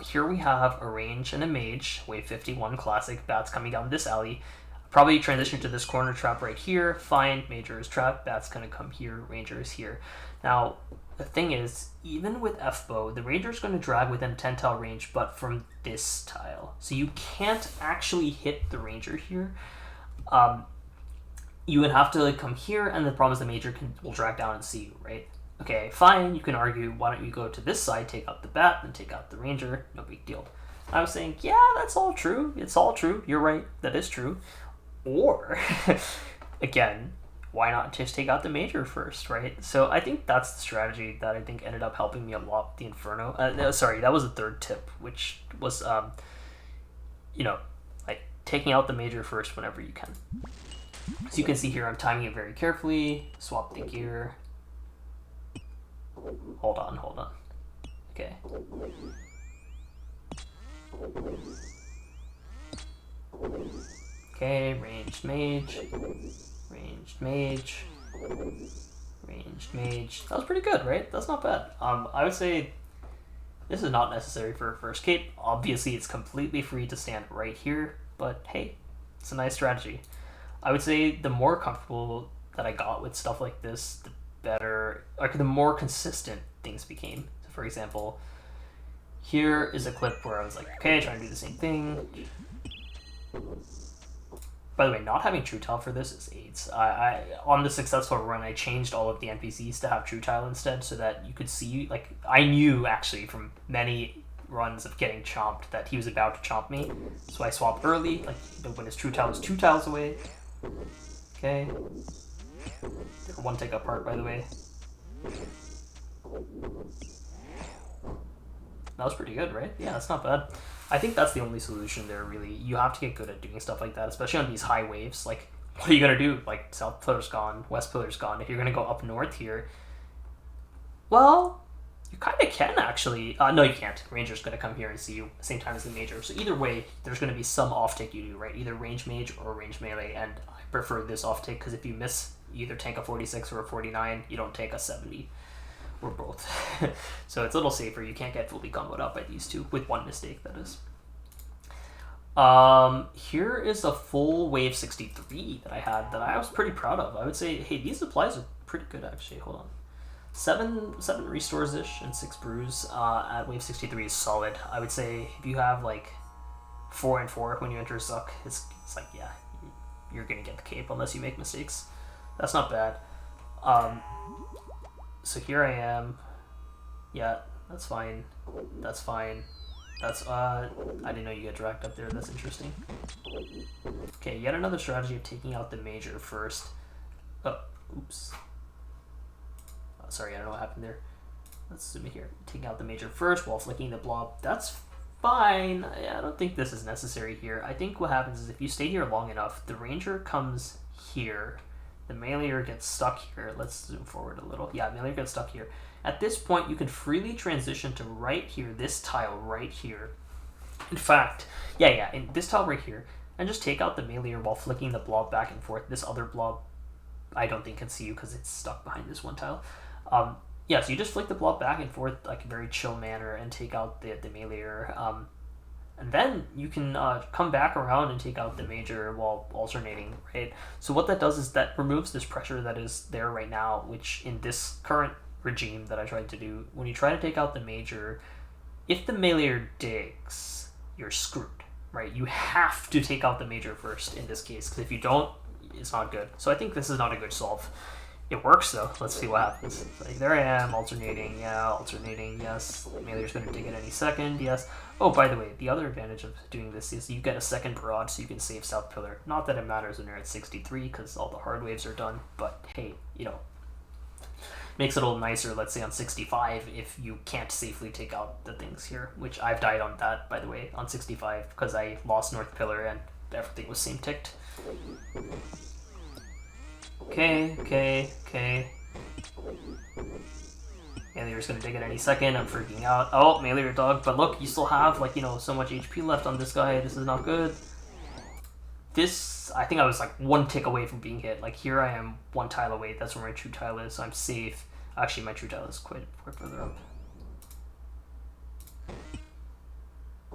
here we have a range and a mage, wave 51 classic, bats coming down this alley. Probably transition to this corner trap right here. Fine, major is trapped, bat's gonna come here, ranger is here. Now, the thing is, even with F-bow, the ranger's gonna drag within 10 tile range, but from this tile. So you can't actually hit the ranger here. You would have to, like, come here, and the problem is the major will drag down and see you, right? Okay, fine, you can argue, why don't you go to this side, take out the bat, then take out the ranger, no big deal. I was saying, yeah, that's all true, it's all true, you're right, that is true. Or, again, why not just take out the major first, right? So I think that's the strategy that I think ended up helping me a lot with the Inferno. Sorry, that was the 3rd tip, which was, you know, like, taking out the major first whenever you can. So you can see here I'm timing it very carefully, swap the gear. Hold on. Okay. Okay, ranged mage. That was pretty good, right? That's not bad. I would say this is not necessary for a first cape. Obviously, it's completely free to stand right here, but hey, it's a nice strategy. I would say the more comfortable that I got with stuff like this, the better, like, the more consistent things became. So, for example, here is a clip where I was like, okay, trying to do the same thing. By the way, not having True Tile for this is AIDS. I on the successful run, I changed all of the NPCs to have True Tile instead, so that you could see, like, I knew actually from many runs of getting chomped that he was about to chomp me, so I swapped early, like, when his True Tile was 2 tiles away. Okay. They're 1 tick apart, by the way. That was pretty good, right? Yeah, that's not bad. I think that's the only solution there, really. You have to get good at doing stuff like that, especially on these high waves. Like, what are you going to do? Like, South Pillar's gone, West Pillar's gone. If you're going to go up north here, well, you kind of can, actually. No, you can't. Ranger's going to come here and see you at the same time as the major. So either way, there's going to be some off-tick you do, right? Either range mage or range melee, and I prefer this off-tick because if you miss, you either tank a 46 or a 49, you don't tank a 70. Or both. So it's a little safer. You can't get fully comboed up by these two, with one mistake, that is. Here is a full wave 63 that I had that I was pretty proud of. I would say, hey, these supplies are pretty good, actually. Hold on. 7 restores-ish and 6 brews at wave 63 is solid. I would say if you have, like, 4 and 4 when you enter Zuck, it's like, yeah, you're gonna get the cape unless you make mistakes. That's not bad. So here I am. Yeah, that's fine. That's fine. That's, I didn't know you get dragged up there. That's interesting. Okay, yet another strategy of taking out the major first. Oh, oops. Oh, sorry, I don't know what happened there. Let's zoom in here. Taking out the major first while flicking the blob. That's fine. I don't think this is necessary here. I think what happens is if you stay here long enough, the ranger comes here. The meleeer gets stuck here. Let's zoom forward a little. Yeah, meleeer gets stuck here. At this point, you can freely transition to right here, this tile right here. In fact, in this tile right here, and just take out the meleeer while flicking the blob back and forth. This other blob, I don't think can see you because it's stuck behind this one tile. So you just flick the blob back and forth like a very chill manner and take out the meleeer. And then you can come back around and take out the major while alternating, right? So what that does is that removes this pressure that is there right now, which in this current regime that I tried to do, when you try to take out the major, if the meleeer digs, you're screwed, right? You have to take out the major first in this case, because if you don't, it's not good. So I think this is not a good solve. It works though. Let's see what happens. Like, there I am, alternating, yeah, alternating, yes. Meleeer's going to dig it any second, yes. Oh, by the way, the other advantage of doing this is you get a second barrage, so you can save South Pillar. Not that it matters when you're at 63, because all the hard waves are done, but hey, you know, makes it a little nicer, let's say on 65, if you can't safely take out the things here, which I've died on that, by the way, on 65, because I lost North Pillar and everything was same ticked. Okay. Meleeer's gonna dig it any second, I'm freaking out. Oh, Meleeer dog, but look, you still have, like, you know, so much HP left on this guy, this is not good. This, I think I was like one tick away from being hit. Like, here I am one tile away, that's where my true tile is, so I'm safe. Actually, my true tile is quite further up.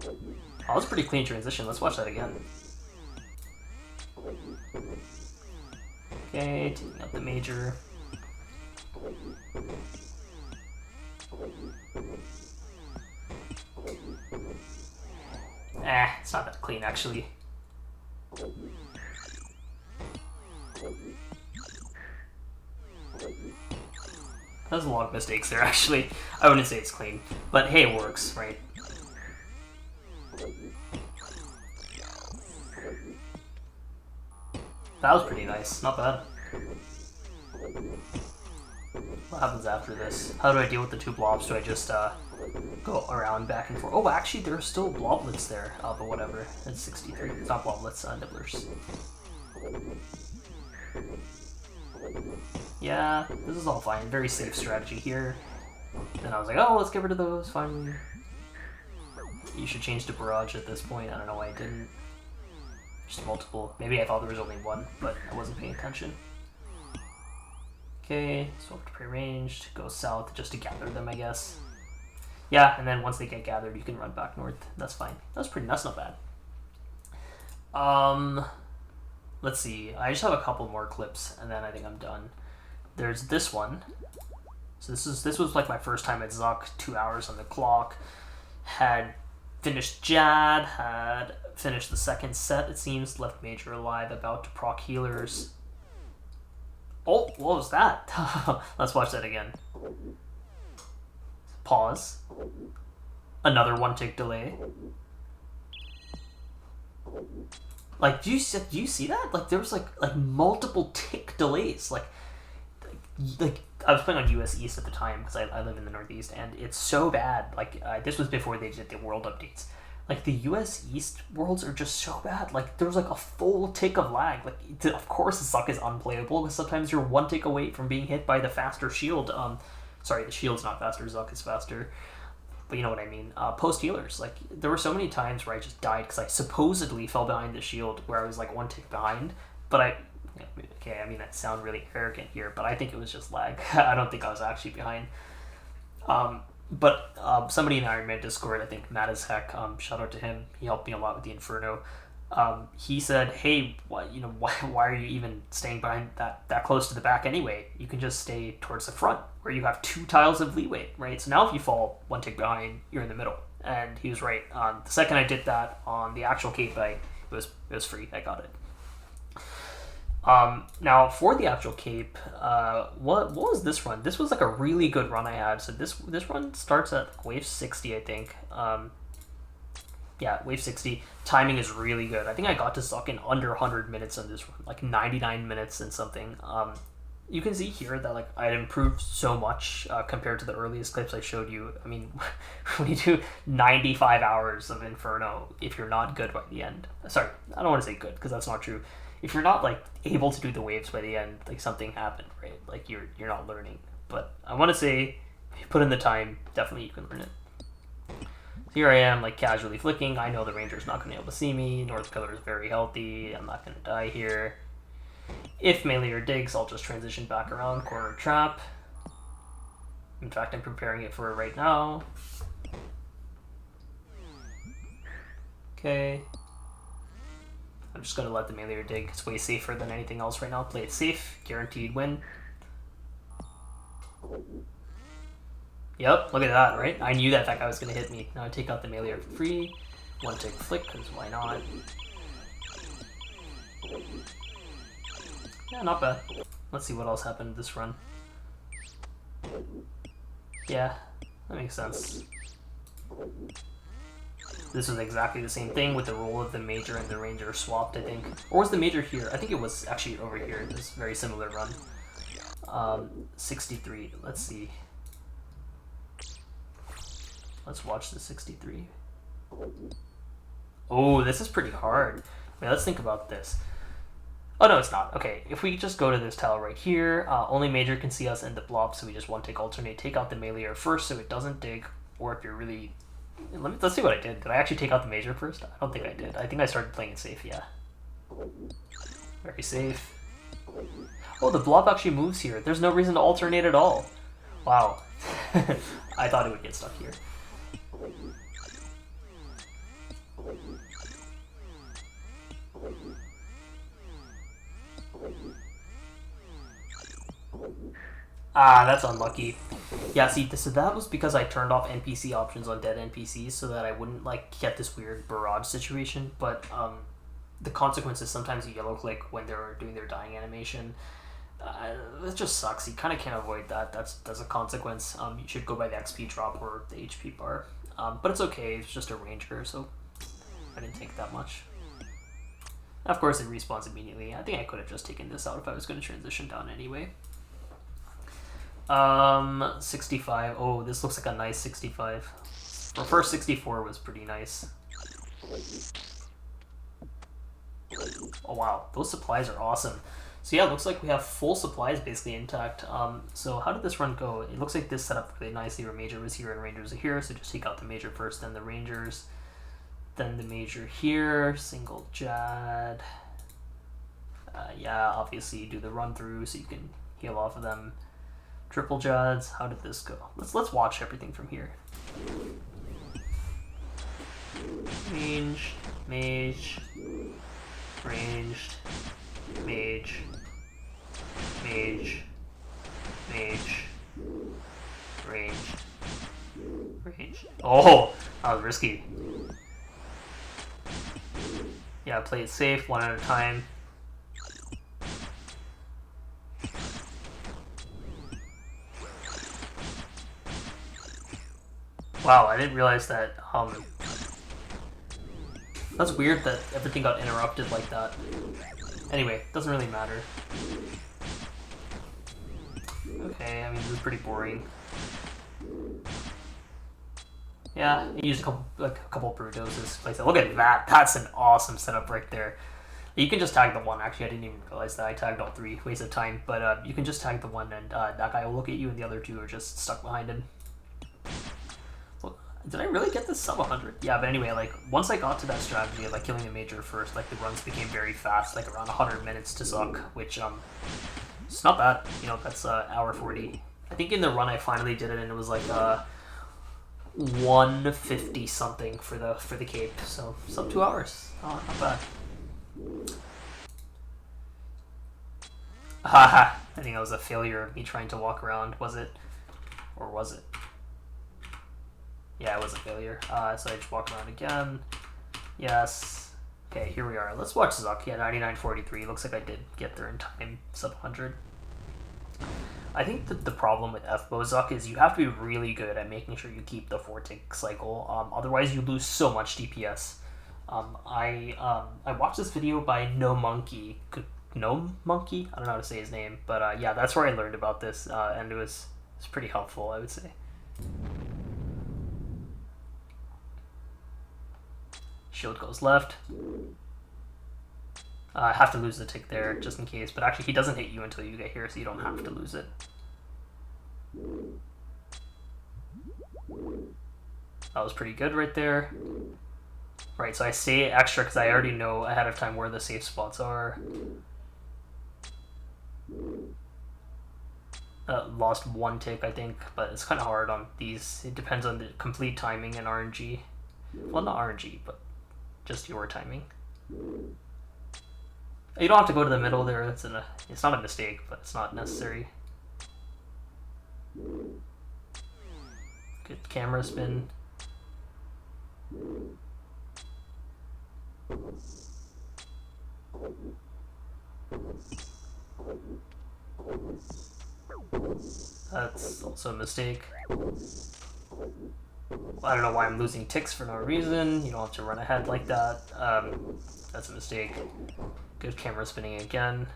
Oh, that was a pretty clean transition, let's watch that again. Okay, taking out the major. It's not that clean actually. There's a lot of mistakes there actually. I wouldn't say it's clean, but hey, it works, right? That was pretty nice, not bad. What happens after this? How do I deal with the two blobs? Do I just go around back and forth? Oh, actually, there are still bloblets there, but whatever. It's 63. It's not bloblets, nibblers. Yeah, this is all fine. Very safe strategy here. Then I was like, oh, let's get rid of those, finally. You should change to barrage at this point. I don't know why I didn't. Just multiple. Maybe I thought there was only one, but I wasn't paying attention. Okay, swap to prearranged, go south just to gather them, I guess. Yeah, and then once they get gathered, you can run back north. That's fine. That's not bad. Let's see. I just have a couple more clips, and then I think I'm done. There's this one. So this was like my first time at Zuck. 2 hours on the clock. Had finished Jad. Had finished the second set. It seems left major alive. About to proc healers. Oh, what was that? Let's watch that again. Pause. Another one tick delay. Like, do you see that? Like, there was like multiple tick delays. Like I was playing on US East at the time because I live in the Northeast, and it's so bad. Like, this was before they did the world updates. Like, the US East worlds are just so bad. Like, there was like a full tick of lag. Like, of course, the Zuck is unplayable because sometimes you're one tick away from being hit by the faster shield. Sorry, the shield's not faster. Zuck is faster. But you know what I mean. Post healers. Like, there were so many times where I just died because I supposedly fell behind the shield where I was like one tick behind. But okay, I mean, that sounds really arrogant here, but I think it was just lag. I don't think I was actually behind. But somebody in Iron Man Discord, I think Matt as heck, shout out to him. He helped me a lot with the Inferno. He said, "Hey, why are you even staying behind that close to the back anyway? You can just stay towards the front where you have 2 tiles of leeway, right? So now if you fall one tick behind, you're in the middle." And he was right. The second I did that on the actual cape, it was free. I got it. Now for the actual cape, what was this run? This was like a really good run I had. So this run starts at wave 60, I think. Yeah, wave 60. Timing is really good. I think I got to Zuck in under 100 minutes on this run, like 99 minutes and something. You can see here that like I had improved so much compared to the earliest clips I showed you. I mean, when you do 95 hours of Inferno, if you're not good by the end, sorry, I don't want to say good because that's not true. If you're not like able to do the waves by the end, like something happened, right? Like you're not learning. But I want to say, if you put in the time, definitely you can learn it. So here I am, like casually flicking. I know the ranger's not going to be able to see me. North Pillar is very healthy. I'm not going to die here. If Meleeer digs, I'll just transition back around, corner trap. In fact, I'm preparing it for it right now. Okay. I'm just going to let the Meleeer dig. It's way safer than anything else right now. Play it safe. Guaranteed win. Yep, look at that, right? I knew that that guy was going to hit me. Now I take out the melee for free. One tick flick, because why not? Yeah, not bad. Let's see what else happened this run. Yeah, that makes sense. This was exactly the same thing with the role of the Major and the Ranger swapped, I think. Or was the Major here? I think it was actually over here. This very similar run. 63. Let's see. Let's watch the 63. Oh, this is pretty hard. Wait, let's think about this. Oh, no, it's not. Okay, if we just go to this tile right here, only Major can see us in the blob, so we just one tick alternate. Take out the melee first so it doesn't dig, or if you're really... Let's see what I did. Did I actually take out the Major first? I don't think I did. I think I started playing it safe, yeah. Very safe. Oh, the blob actually moves here. There's no reason to alternate at all. Wow. I thought it would get stuck here. Ah, that's unlucky. Yeah, see, so that was because I turned off NPC options on dead NPCs so that I wouldn't, like, get this weird barrage situation, but, the consequences, sometimes you yellow click when they're doing their dying animation. It just sucks. You kind of can't avoid that. That's a consequence. You should go by the XP drop or the HP bar. But it's okay. It's just a ranger, so I didn't take that much. Of course, it respawns immediately. I think I could have just taken this out if I was going to transition down anyway. 65. Oh, this looks like a nice 65. Our first 64 was pretty nice. Oh wow, those supplies are awesome. So yeah, it looks like we have full supplies basically intact. So how did this run go? It looks like this set up really nicely where Major was here and Rangers are here. So just take out the Major first, then the Rangers. Then the Major here, single Jad. Yeah, obviously you do the run through so you can heal off of them. Triple Jads, how did this go? Let's watch everything from here. Range, Mage, ranged, Mage, Mage, Mage, ranged, ranged. Oh, that was risky. Yeah, play it safe, one at a time. Wow, I didn't realize that, that's weird that everything got interrupted like that. Anyway, doesn't really matter. Okay, I mean, this is pretty boring. Yeah, I used a couple Brewdoses. Look at that, that's an awesome setup right there. You can just tag the one, actually I didn't even realize that. I tagged all three, waste of time, but you can just tag the one and that guy will look at you and the other two are just stuck behind him. Did I really get this sub 100? Yeah, but anyway, like, once I got to that strategy of, like, killing the Major first, like, the runs became very fast, like, around 100 minutes to Zuck, which, it's not bad, you know, that's, hour 40. I think in the run I finally did it, and it was, like, 150 something for the cape, so, sub 2 hours. Oh, not bad. Haha, I think that was a failure of me trying to walk around, was it? Or was it? Yeah, it was a failure. So I just walk around again. Yes. Okay, here we are. Let's watch Zuck. Yeah, 99.43. Looks like I did get there in time. Sub 100. I think that the problem with FBO Zuck is you have to be really good at making sure you keep the 4-tick cycle. Otherwise, you lose so much DPS. I watched this video by No Monkey. No Monkey? I don't know how to say his name. But yeah, that's where I learned about this. And it's pretty helpful, I would say. Shield goes left. I have to lose the tick there just in case, but actually he doesn't hit you until you get here, so you don't have to lose it. That was pretty good right there. Right, so I say extra because I already know ahead of time where the safe spots are. Lost one tick, I think, but it's kind of hard on these. It depends on the complete timing and RNG. Well, not RNG, but just your timing. You don't have to go to the middle there. It's not a mistake, but it's not necessary. Good camera spin. That's also a mistake. I don't know why I'm losing ticks for no reason. You don't have to run ahead like that. That's a mistake. Good camera spinning again.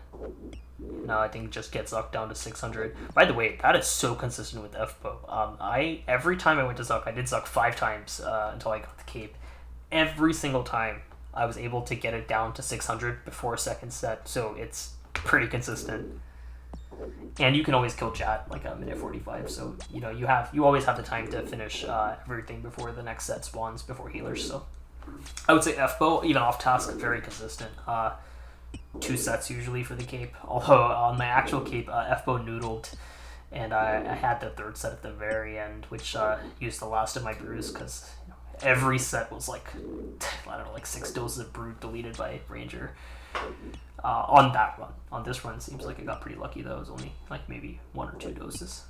No, I think just get Zuck down to 600. By the way, that is so consistent with FPO. Every time I went to Zuck, I did Zuck 5 times until I got the cape. Every single time, I was able to get it down to 600 before a second set, so it's pretty consistent. And you can always kill chat like a minute 45, so you know you always have the time to finish everything before the next set spawns before healers. So I would say FPO, even off task, very consistent. 2 sets usually for the cape. Although on my actual cape, FPO noodled, and I had the 3rd set at the very end, which used the last of my brews because every set was like, I don't know, like 6 doses of brew deleted by Ranger. On that run. On this run, seems like I got pretty lucky though. It was only like maybe 1 or 2 doses.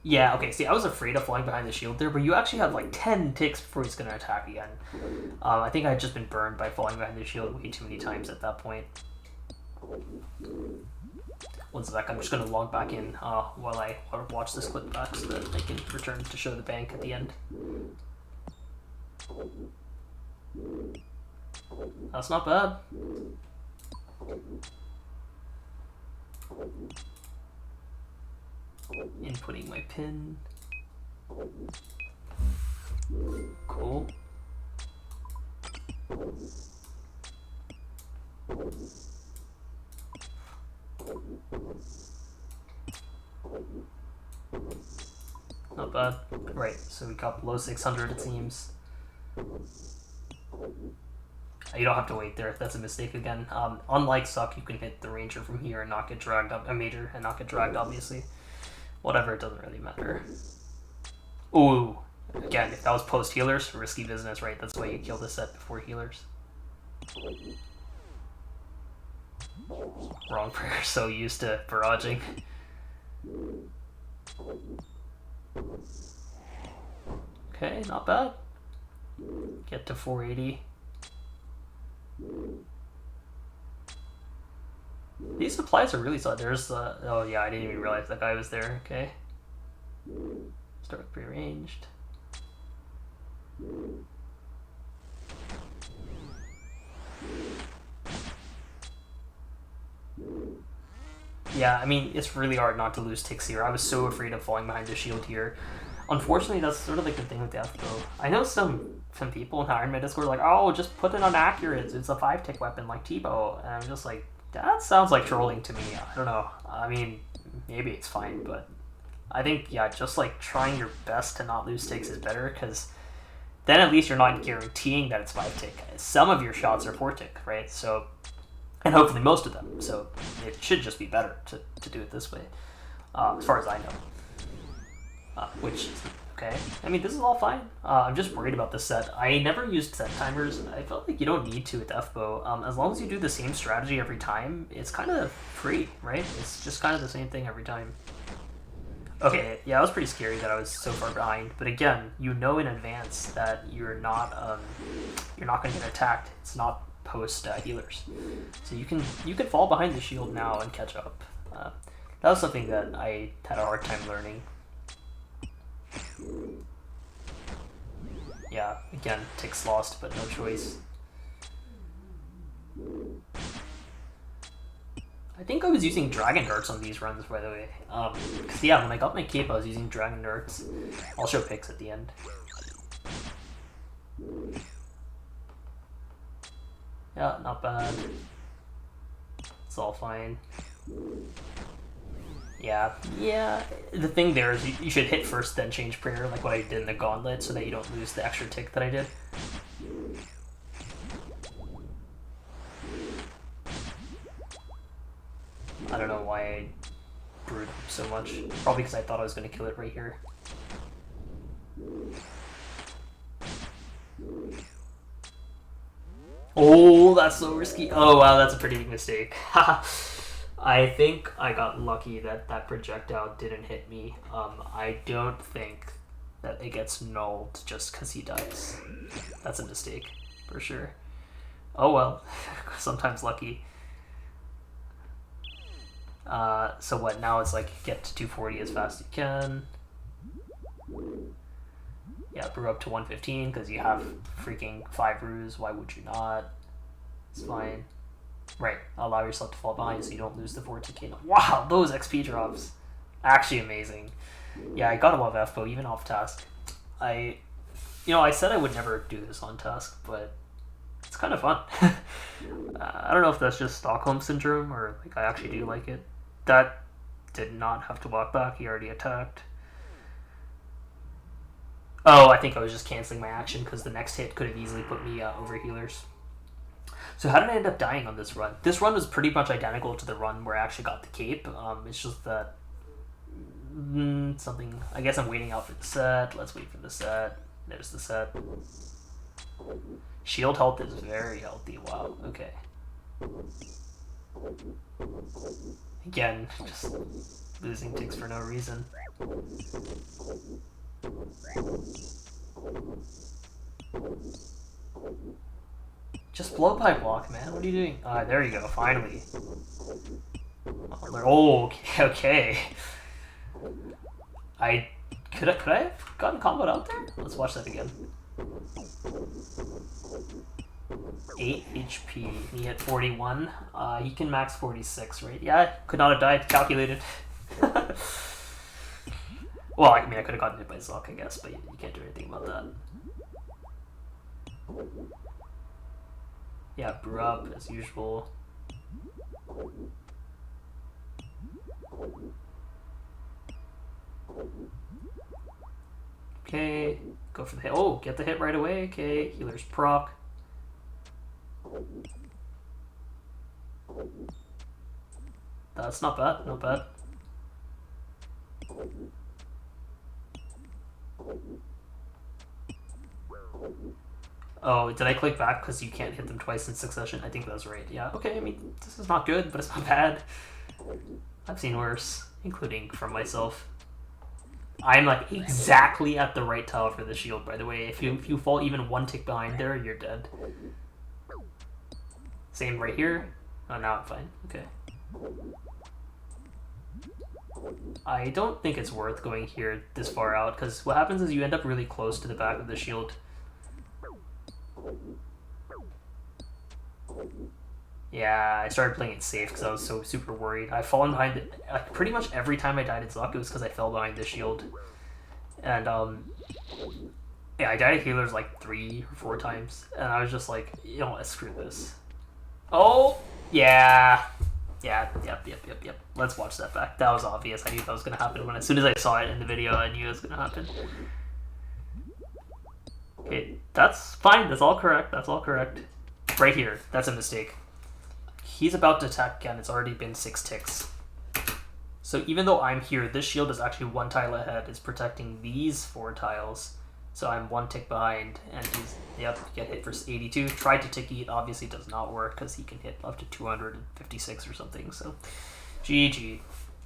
Yeah, okay, see, I was afraid of falling behind the shield there, but you actually have like 10 ticks before he's going to attack again. I think I had just been burned by falling behind the shield way too many times at that point. 1 sec, I'm just going to log back in while I watch this clip back so that I can return to show the bank at the end. That's not bad. Inputting my pin. Cool. Not bad. Right, so we got below 600 it seems. You don't have to wait there. That's a mistake again. Unlike Suck, you can hit the Ranger from here and not get dragged up. A Major and not get dragged, obviously. Whatever, it doesn't really matter. Ooh. Again, if that was post healers, risky business, right? That's why you kill the set before healers. Wrong prayer, so used to barraging. Okay, not bad. Get to 480. These supplies are really solid. There's oh yeah, I didn't even realize that guy was there. Okay. Start prearranged. Yeah, I mean, it's really hard not to lose ticks here. I was so afraid of falling behind the shield here. Unfortunately, that's sort of like the thing with the FPO. I know some people in Iron Man Discord are like, oh, just put it on accurate. It's a 5-tick weapon like T-Bow. And I'm just like, that sounds like trolling to me. I don't know. I mean, maybe it's fine, but I think, yeah, just like trying your best to not lose ticks is better because then at least you're not guaranteeing that it's 5-tick. Some of your shots are 4-tick, right? So, and hopefully most of them. So it should just be better to do it this way, as far as I know. Which is okay. I mean, this is all fine. I'm just worried about this set. I never used set timers. I felt like you don't need to with FBO. As long as you do the same strategy every time, it's kind of free, right? It's just kind of the same thing every time. Okay, yeah, it was pretty scary that I was so far behind. But again, you know in advance that you're not going to get attacked. It's not post healers, so you can fall behind the shield now and catch up. That was something that I had a hard time learning. Yeah, again, ticks lost, but no choice. I think I was using Dragon Darts on these runs, by the way. Because yeah, when I got my cape, I was using Dragon Darts. I'll show pics at the end. Yeah, not bad. It's all fine. Yeah. The thing there is you should hit first, then change prayer, like what I did in the gauntlet, so that you don't lose the extra tick that I did. I don't know why I brewed so much. Probably because I thought I was going to kill it right here. Oh, that's so risky. Oh, wow, that's a pretty big mistake. I think I got lucky that that projectile didn't hit me. I don't think that it gets nulled just because he dies. That's a mistake, for sure. Oh well, sometimes lucky. So what, now it's like get to 240 as fast as you can. Yeah, brew up to 115 because you have freaking 5 brews. Why would you not? It's fine. Right, allow yourself to fall behind so you don't lose the 14k. Wow, those XP drops. Actually amazing. Yeah, I got above FPO even off task. I said I would never do this on task, but it's kind of fun. I don't know if that's just Stockholm Syndrome or like I actually do like it. That did not have to walk back. He already attacked. Oh, I think I was just canceling my action because the next hit could have easily put me over healers. So how did I end up dying on this run? This run was pretty much identical to the run where I actually got the cape. It's just that something. I guess I'm waiting out for the set. Let's wait for the set. There's the set. Shield health is very healthy. Wow. Okay. Again, just losing ticks for no reason. Just blowpipe walk, man. What are you doing? There you go. Finally. Oh, okay. Okay. Could I have gotten comboed out there? Let's watch that again. 8 HP. He hit 41. He can max 46, right? Yeah, could not have died. Calculated. Well, I mean, I could have gotten hit by Zuck, I guess, but you can't do anything about that. Yeah, brew up as usual. Okay, go for the hit. Oh, get the hit right away. Okay, healer's proc. That's not bad, not bad. Oh, did I click back because you can't hit them twice in succession? I think that's right. Yeah, okay, I mean, this is not good, but it's not bad. I've seen worse, including from myself. I'm like exactly at the right tile for the shield, by the way. If you fall even one tick behind there, you're dead. Same right here. Oh, now I'm fine. Okay. I don't think it's worth going here this far out, because what happens is you end up really close to the back of the shield. Yeah, I started playing it safe because I was so super worried. I've fallen behind it. Like, pretty much every time I died at Zuck, it was because I fell behind the shield. And, yeah, I died at healers like 3 or 4 times. And I was just like, you know what, screw this. Oh, yeah. Yeah, yep. Let's watch that back. That was obvious. I knew that was going to happen. As soon as I saw it in the video, I knew it was going to happen. Okay, that's fine. That's all correct. That's all correct. Right here. That's a mistake. He's about to attack again. It's already been 6 ticks. So even though I'm here, this shield is actually 1 tile ahead. It's protecting these 4 tiles. So I'm 1 tick behind, and he's, yep, get hit for 82. Tried to tick eat, obviously does not work because he can hit up to 256 or something. So GG.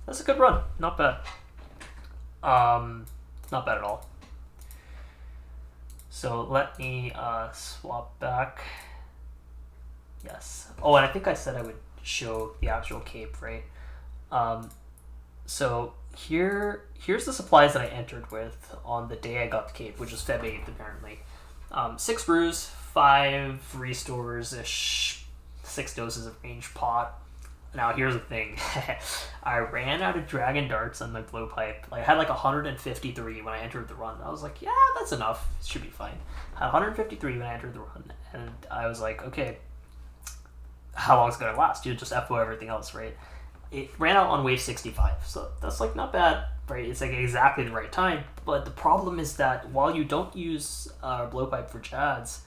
That's a good run. Not bad. Not bad at all. So let me swap back. Yes. Oh, and I think I said I would show the actual cape, right? So here's the supplies that I entered with on the day I got the cape, which is Feb 8th apparently. 6 brews, 5 restores-ish, 6 doses of range pot. Now here's the thing. I ran out of dragon darts on my blowpipe. Like, I had like 153 when I entered the run. I was like, yeah, that's enough. It should be fine. I had 153 when I entered the run, and I was like, okay, how long is it gonna last? You just FO everything else, right? It ran out on wave 65, so that's like not bad, right? It's like exactly the right time. But the problem is that while you don't use blowpipe for Chads,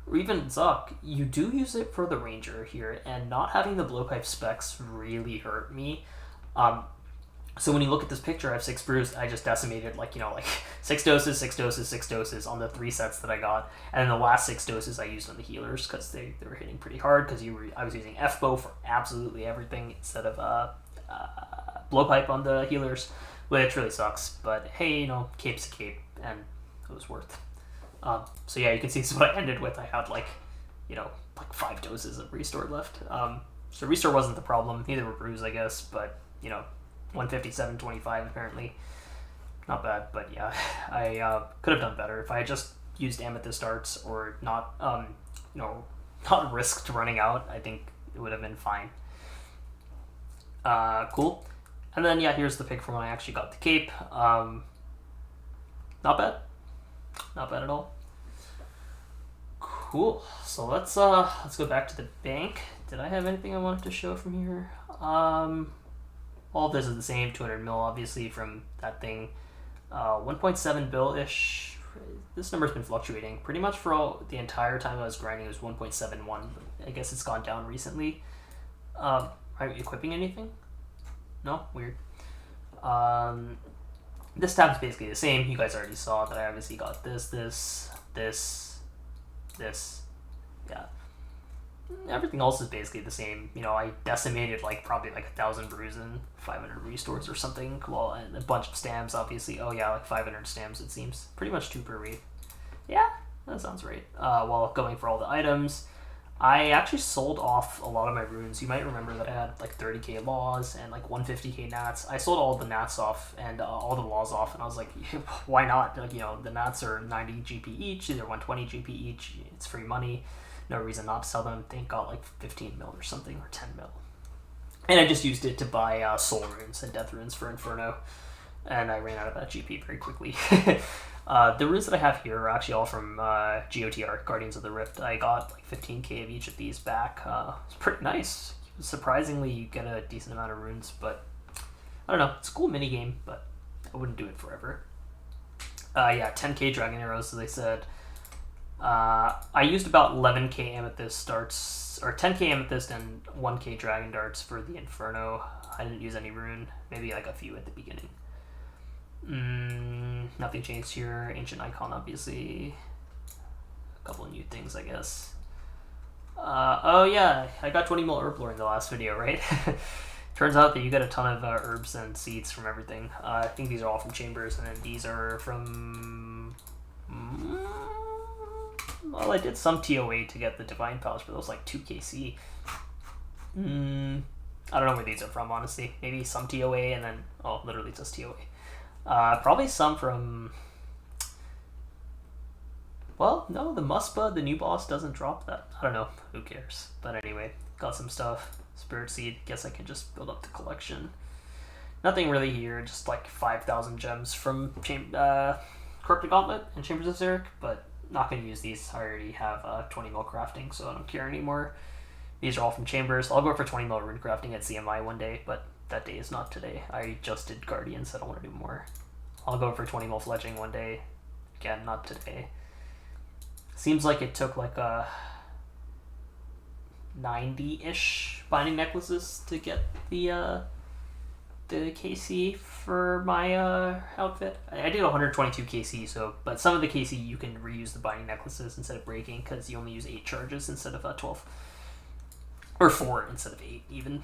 or even Zuck, you do use it for the Ranger here, and not having the blowpipe specs really hurt me. So when you look at this picture, I have 6 brews. I just decimated like 6 doses, 6 doses, 6 doses on the 3 sets that I got, and then the last 6 doses I used on the healers because they were hitting pretty hard. Because I was using F-bow for absolutely everything instead of blowpipe on the healers, which really sucks. But hey, cape's a cape, and it was worth. So yeah, you can see this is what I ended with. I had like 5 doses of restore left. So restore wasn't the problem. Neither were brews, I guess, but 157.25 apparently. Not bad, but yeah, I could have done better if I had just used amethyst darts or not not risked running out. I think it would have been fine. Cool. And then yeah, here's the pick from when I actually got the cape. Not bad. Not bad at all. Cool. So let's go back to the bank. Did I have anything I wanted to show from here? All of this is the same, 200 mil obviously from that thing. 1.7 bill-ish. This number's been fluctuating pretty much for the entire time I was grinding. It was 1.71. I guess it's gone down recently. Are you equipping anything? No? Weird. This tab's basically the same. You guys already saw that I obviously got this. Yeah. Everything else is basically the same. I decimated probably 1,000 brews and 500 restores or something. Well, and a bunch of stamps, obviously. Oh yeah, 500 stamps it seems. Pretty much 2 per week. Yeah, that sounds right. While going for all the items, I actually sold off a lot of my runes. You might remember that I had 30k laws and 150k nats. I sold all the nats off and all the laws off, and I was like, why not? The nats are 90 GP each, they're 120 GP each. It's free money. No reason not to sell them. They got 15 mil or something, or 10 mil. And I just used it to buy soul runes and death runes for Inferno. And I ran out of that GP very quickly. The runes that I have here are actually all from GOTR, Guardians of the Rift. I got 15k of each of these back. It's pretty nice. Surprisingly, you get a decent amount of runes, but I don't know. It's a cool minigame, but I wouldn't do it forever. Yeah, 10k dragon arrows, as I said. I used about 11k amethyst darts, or 10k amethyst and 1k dragon darts for the Inferno. I didn't use any rune, maybe a few at the beginning. Nothing changed here. Ancient icon, obviously. A couple of new things, I guess. Oh yeah, I got 20 mil herb lore in the last video, right? Turns out that you get a ton of herbs and seeds from everything. I think these are all from chambers, and then these are from... Well, I did some TOA to get the divine pouch, but those 2 KC. I don't know where these are from, honestly. Maybe some TOA and then literally just TOA. Probably some from... Well, no, the Muspa, the new boss, doesn't drop that. I don't know. Who cares? But anyway, got some stuff. Spirit Seed. Guess I can just build up the collection. Nothing really here. Just 5,000 gems from Corrupted Gauntlet and Chambers of Xeric, but not going to use these. I already have 20 mil crafting, so I don't care anymore. These are all from Chambers. I'll go for 20 mil rune crafting at CMI one day, but that day is not today. I just did Guardians. I don't want to do more. I'll go for 20 mil fledging one day. Again, not today. Seems like it took a 90-ish binding necklaces to get the KC for my outfit. I did 122 KC, but some of the KC you can reuse the binding necklaces instead of breaking because you only use 8 charges instead of 12. Or 4 instead of 8 even.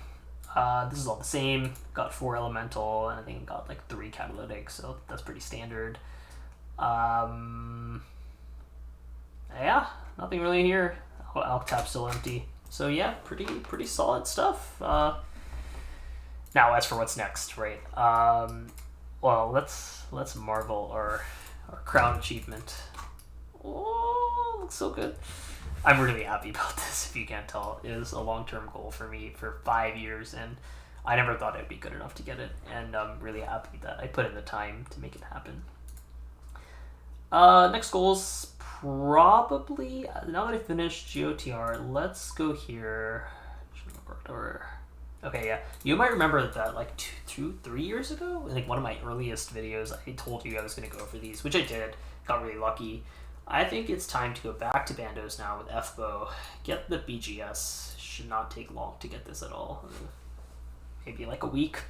This is all the same. Got 4 elemental, and I think got 3 catalytic, so that's pretty standard. Yeah, nothing really here. Alk tap's still empty. So yeah, pretty solid stuff. Now as for what's next, right? Well, let's marvel our crown achievement. Oh, looks so good. I'm really happy about this, if you can't tell. It is a long-term goal for me for 5 years, and I never thought I'd be good enough to get it, and I'm really happy that I put in the time to make it happen. Next goals, probably, now that I finished GOTR, let's go here. Okay, yeah. You might remember that 3 years ago, one of my earliest videos, I told you I was going to go for these, which I did. Got really lucky. I think it's time to go back to Bandos now with F-bow. Get the BGS. Should not take long to get this at all. Maybe a week.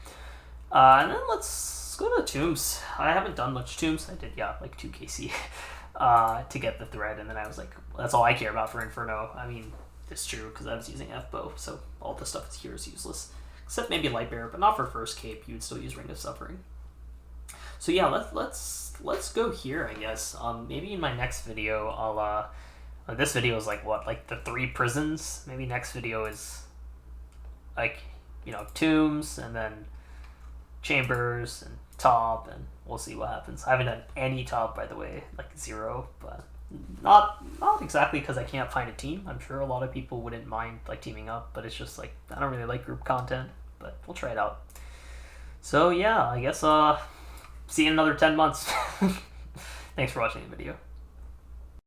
And then let's go to the tombs. I haven't done much tombs. I did, yeah, like 2 KC to get the thread, and then I was like, that's all I care about for Inferno. I mean, it's true because I was using F-bow, so all the stuff here is useless. Except maybe Lightbearer, but not for first cape. You would still use Ring of Suffering. So yeah, let's go here, I guess. Maybe in my next video, I'll this video is like what, like the 3 prisons. Maybe next video is like, you know, tombs and then chambers and top, and we'll see what happens. I haven't done any top, by the way, like 0, but not exactly because I can't find a team. I'm sure a lot of people wouldn't mind like teaming up, but it's just like I don't really like group content, but we'll try it out. So yeah, I guess see you in another 10 months. Thanks for watching the video.